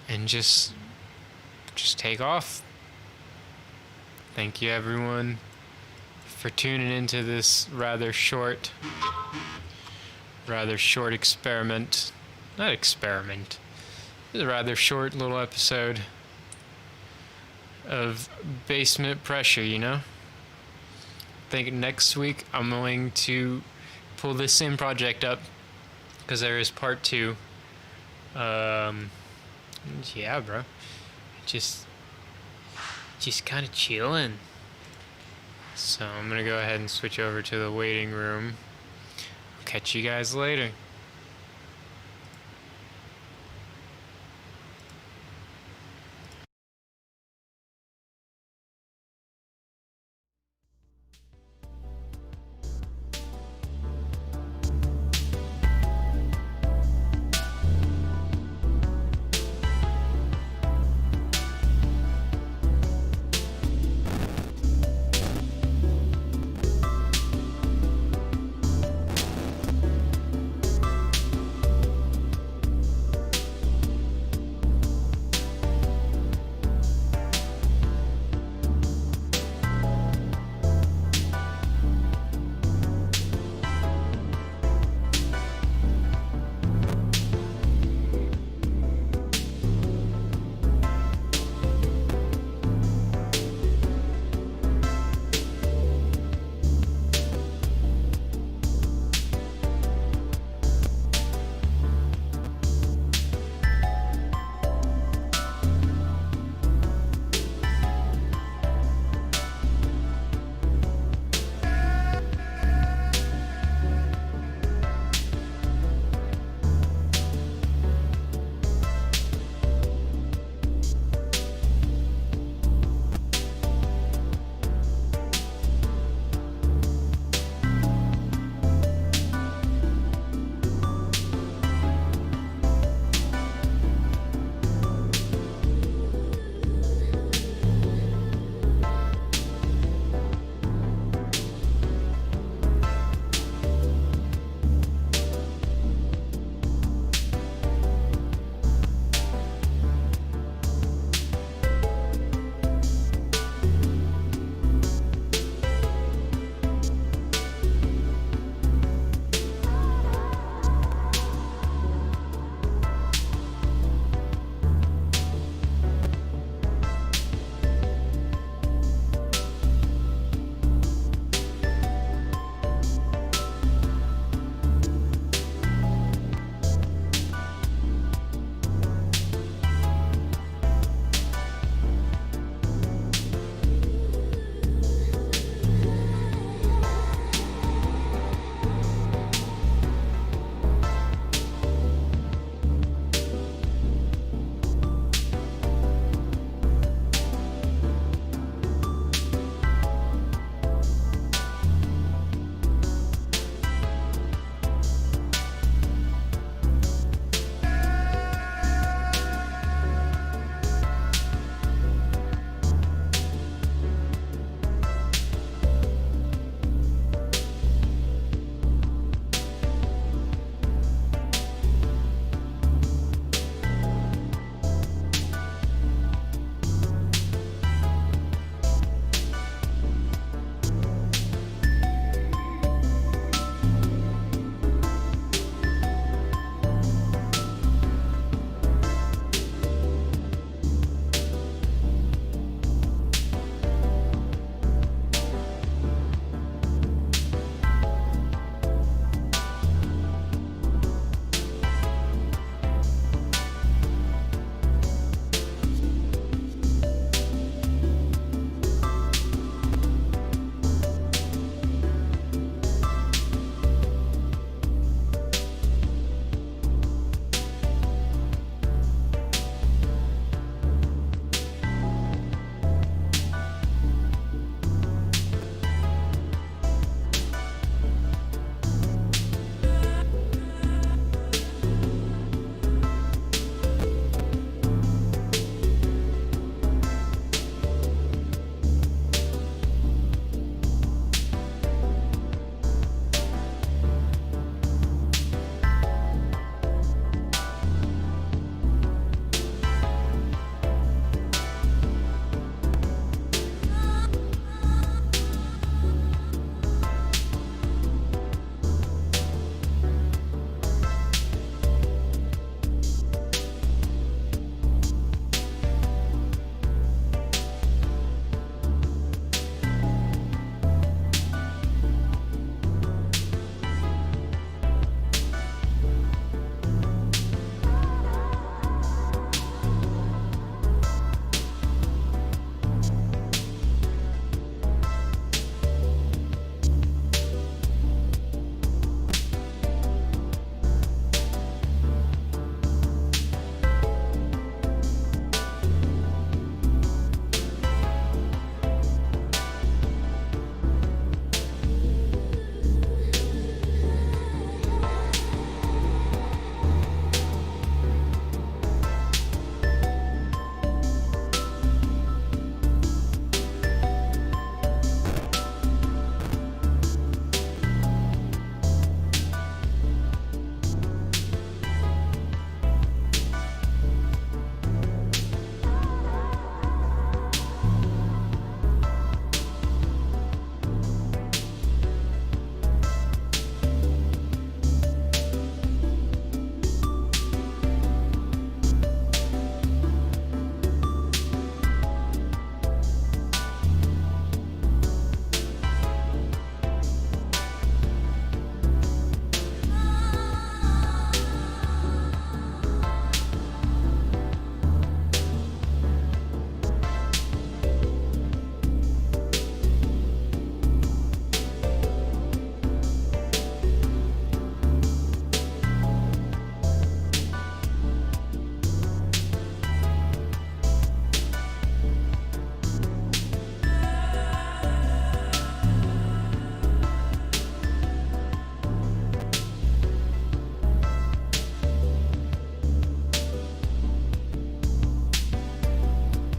And just take off. Thank you everyone for tuning into this rather short experiment. Not experiment. This is a rather short little episode of Basement.Pressure, you know? I think next week I'm going to pull this same project up because there is part 2. Yeah, bro. Just kind of chilling. So I'm gonna go ahead and switch over to the waiting room. Catch you guys later.